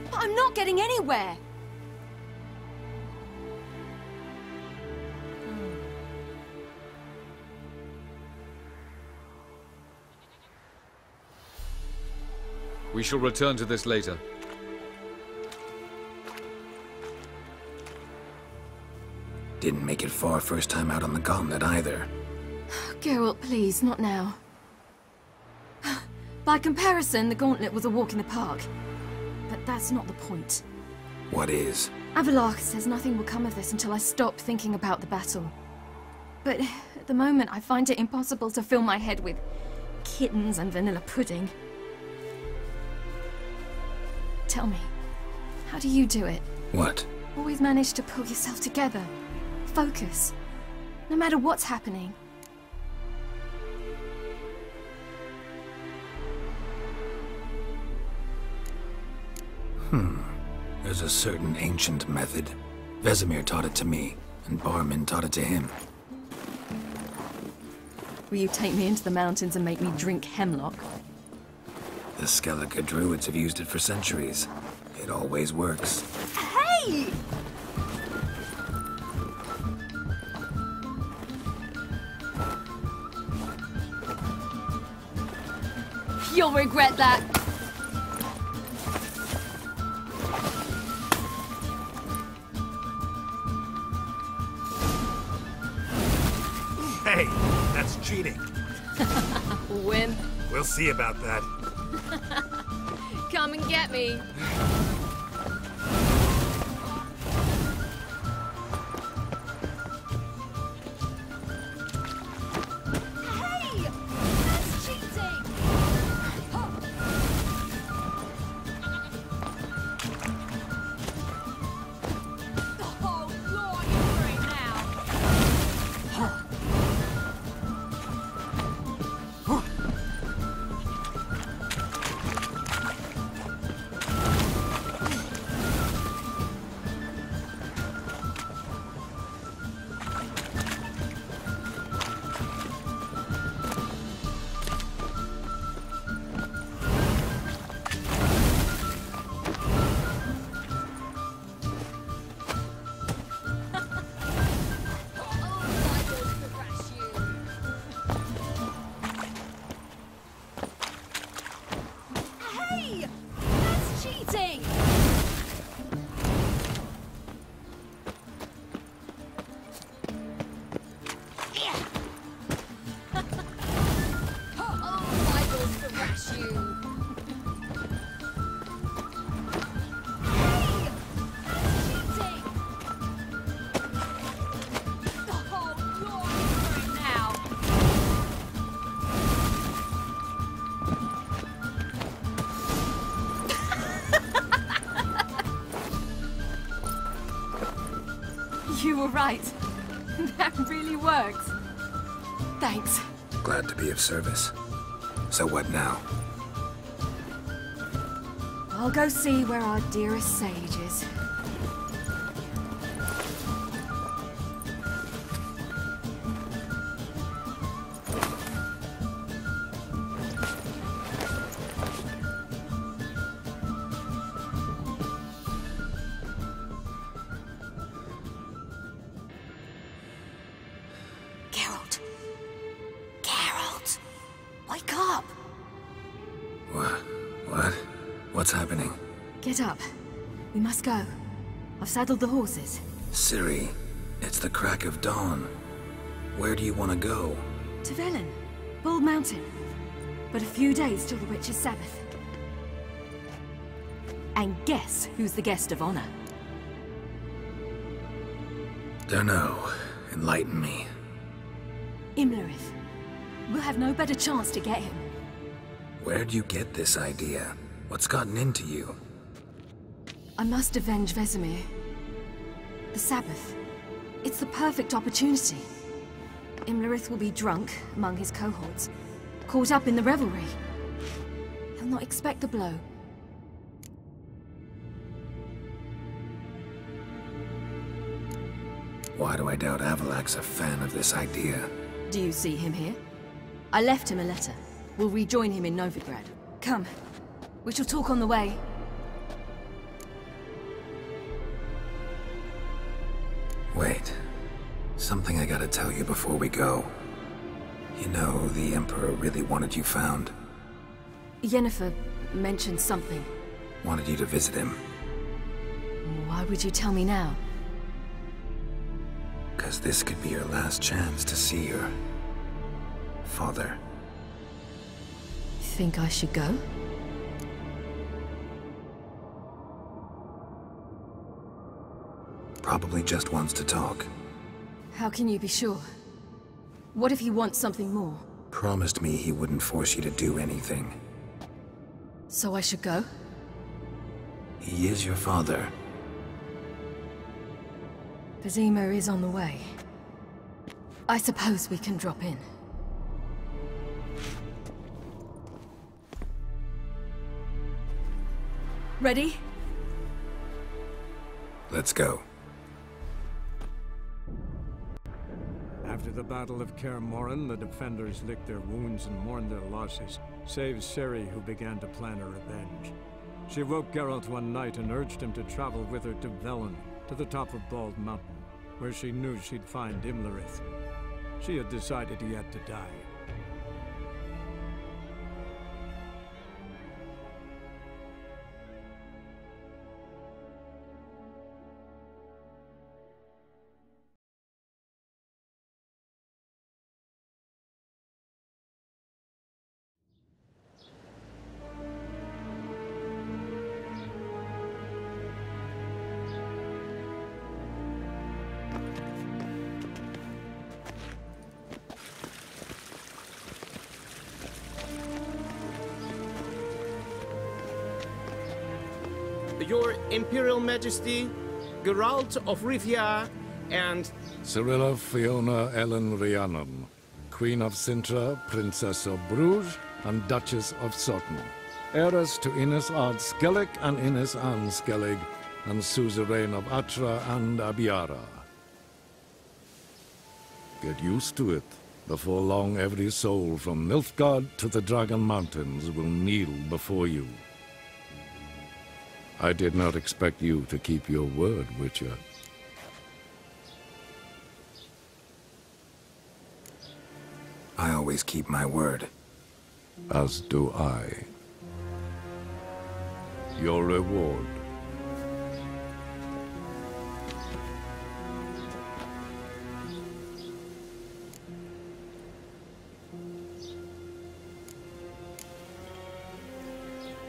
But I'm not getting anywhere. We shall return to this later. Didn't make it far first time out on the gauntlet either. Geralt, please, not now. By comparison, the gauntlet was a walk in the park. But that's not the point. What is? Avallac'h says nothing will come of this until I stop thinking about the battle. But at the moment, I find it impossible to fill my head with kittens and vanilla pudding. Tell me, how do you do it? What? Always manage to pull yourself together. Focus. No matter what's happening. There's a certain ancient method. Vesemir taught it to me, and Barman taught it to him. Will you take me into the mountains and make me drink hemlock? The Skellige druids have used it for centuries. It always works. Hey! You'll regret that. Hey, that's cheating. Win. We'll see about that. Come and get me. Hey! That's cheating! Oh, Lord, you're free now. Hey! That's cheating! Oh, I will thrash you! Hey! That's cheating! Oh, you're for it now! You were right. That really worked. Thanks. Glad to be of service. So what now? I'll go see where our dearest sage is. Geralt. Geralt! Wake up! What? What's happening? Get up. We must go. I've saddled the horses. Ciri, it's the crack of dawn. Where do you want to go? To Velen. Bald Mountain. But a few days till the Witch's Sabbath. And guess who's the guest of honor? Dunno. Enlighten me. Imlerith. We'll have no better chance to get him. Where'd you get this idea? What's gotten into you? I must avenge Vesemir. The Sabbath. It's the perfect opportunity. Imlerith will be drunk among his cohorts, caught up in the revelry. He'll not expect the blow. Why do I doubt Avallac'h's a fan of this idea? Do you see him here? I left him a letter. We'll rejoin him in Novigrad. Come. We shall talk on the way. Wait. Something I gotta tell you before we go. You know, the Emperor really wanted you found. Yennefer mentioned something. Wanted you to visit him. Why would you tell me now? 'Cause this could be your last chance to see your father. Think I should go? Probably just wants to talk. How can you be sure? What if he wants something more? Promised me he wouldn't force you to do anything. So I should go? He is your father. Vizima is on the way. I suppose we can drop in. Ready? Let's go. After the Battle of Kaer Morhen, the defenders licked their wounds and mourned their losses, save Ciri, who began to plan her revenge. She woke Geralt one night and urged him to travel with her to Velen, to the top of Bald Mountain, where she knew she'd find Imlerith. She had decided he had to die. Your Imperial Majesty, Geralt of Rivia, and... Cirilla Fiona Ellen Rhiannon, Queen of Sintra, Princess of Bruges, and Duchess of Sutton. Heiress to Innis Ard Skellig and Innis Ann Skellig, and suzerain of Atra and Abiara. Get used to it. Before long, every soul from Nilfgaard to the Dragon Mountains will kneel before you. I did not expect you to keep your word, Witcher. I always keep my word. As do I. Your reward.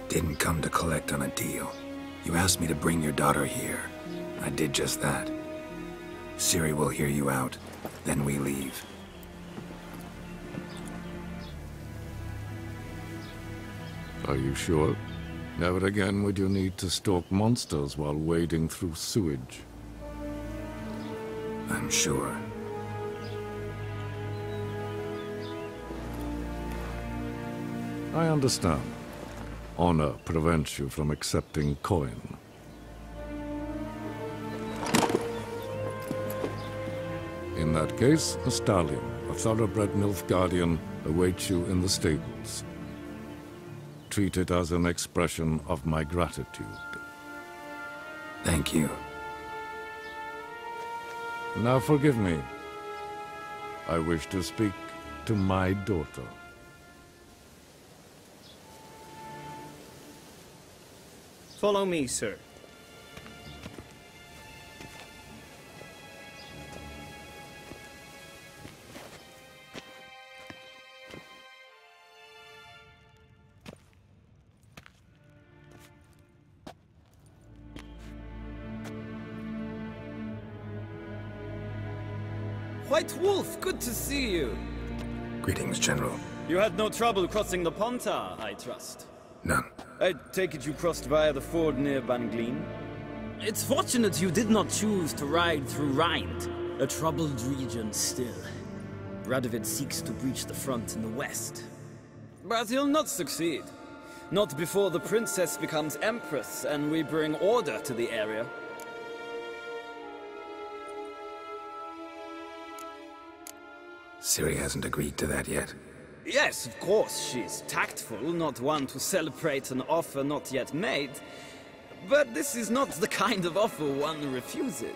Didn't come to collect on a deal. You asked me to bring your daughter here. I did just that. Ciri will hear you out, then we leave. Are you sure? Never again would you need to stalk monsters while wading through sewage. I'm sure. I understand. Honor prevents you from accepting coin. In that case, a stallion, a thoroughbred Nilfgaardian, awaits you in the stables. Treat it as an expression of my gratitude. Thank you. Now forgive me. I wish to speak to my daughter. Follow me, sir. White Wolf, good to see you. Greetings, General. You had no trouble crossing the Pontar, I trust. None. I take it you crossed via the ford near Bangleen? It's fortunate you did not choose to ride through Rind, a troubled region still. Radovid seeks to breach the front in the west. But he'll not succeed. Not before the princess becomes empress and we bring order to the area. Ciri hasn't agreed to that yet. Yes, of course, she's tactful, not one to celebrate an offer not yet made. But this is not the kind of offer one refuses.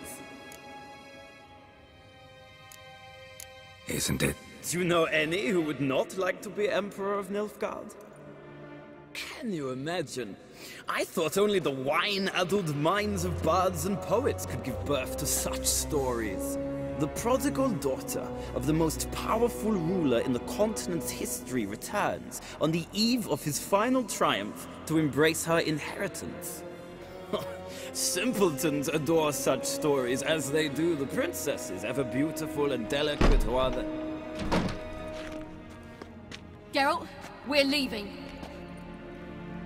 Isn't it? Do you know any who would not like to be Emperor of Nilfgaard? Can you imagine? I thought only the wine-addled minds of bards and poets could give birth to such stories. The prodigal daughter of the most powerful ruler in the continent's history returns on the eve of his final triumph to embrace her inheritance. Simpletons adore such stories as they do the princesses, ever beautiful and delicate while the... Geralt, we're leaving.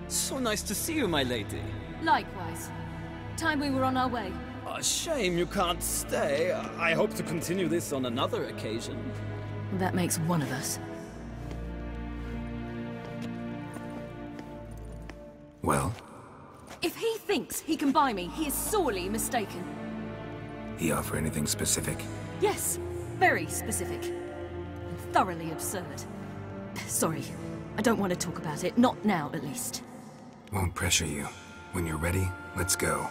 So nice to see you, my lady. Likewise. Time we were on our way. A shame you can't stay. I hope to continue this on another occasion. That makes one of us. Well? If he thinks he can buy me, he is sorely mistaken. He offer anything specific? Yes, very specific. And thoroughly absurd. Sorry, I don't want to talk about it. Not now, at least. Won't pressure you. When you're ready, let's go.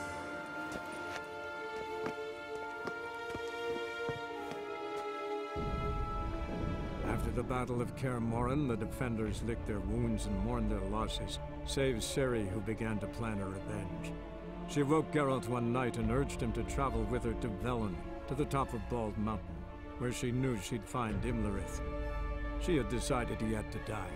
After the Battle of Kaer Morhen, the defenders licked their wounds and mourned their losses, save Ciri, who began to plan her revenge. She woke Geralt one night and urged him to travel with her to Velen, to the top of Bald Mountain, where she knew she'd find Imlerith. She had decided he had to die.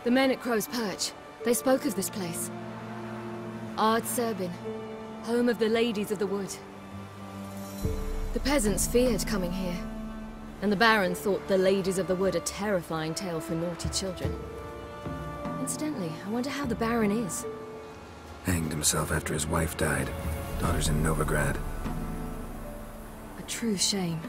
The men at Crow's Perch, they spoke of this place. Ard Serbin, home of the Ladies of the Wood. The peasants feared coming here, and the Baron thought the Ladies of the Wood a terrifying tale for naughty children. Incidentally, I wonder how the Baron is. Hanged himself after his wife died. Daughter's in Novigrad. A true shame.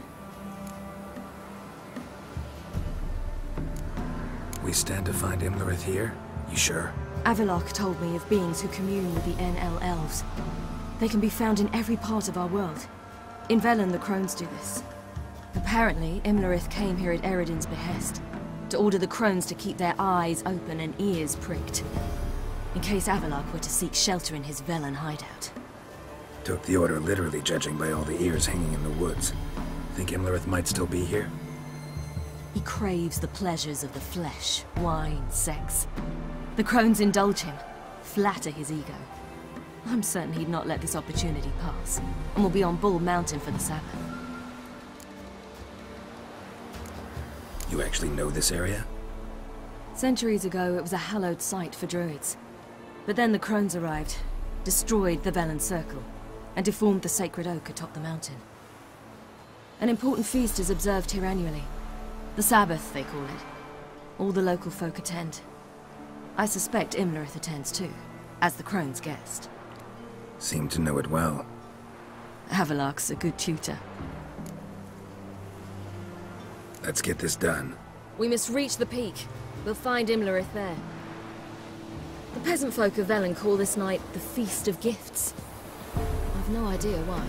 We stand to find Imlerith here? You sure? Avalok told me of beings who commune with the NL Elves. They can be found in every part of our world. In Velen, the Crones do this. Apparently, Imlerith came here at Eredin's behest, to order the Crones to keep their eyes open and ears pricked, in case Avalok were to seek shelter in his Velen hideout. Took the order literally, judging by all the ears hanging in the woods. Think Imlerith might still be here? He craves the pleasures of the flesh, wine, sex. The Crones indulge him, flatter his ego. I'm certain he'd not let this opportunity pass, and will be on Bull Mountain for the Sabbath. You actually know this area? Centuries ago, it was a hallowed site for druids. But then the Crones arrived, destroyed the Velen Circle, and deformed the sacred oak atop the mountain. An important feast is observed here annually. The Sabbath, they call it. All the local folk attend. I suspect Imlerith attends too, as the Crone's guest. Seem to know it well. Avalok's a good tutor. Let's get this done. We must reach the peak. We'll find Imlerith there. The peasant folk of Velen call this night the Feast of Gifts. I've no idea why.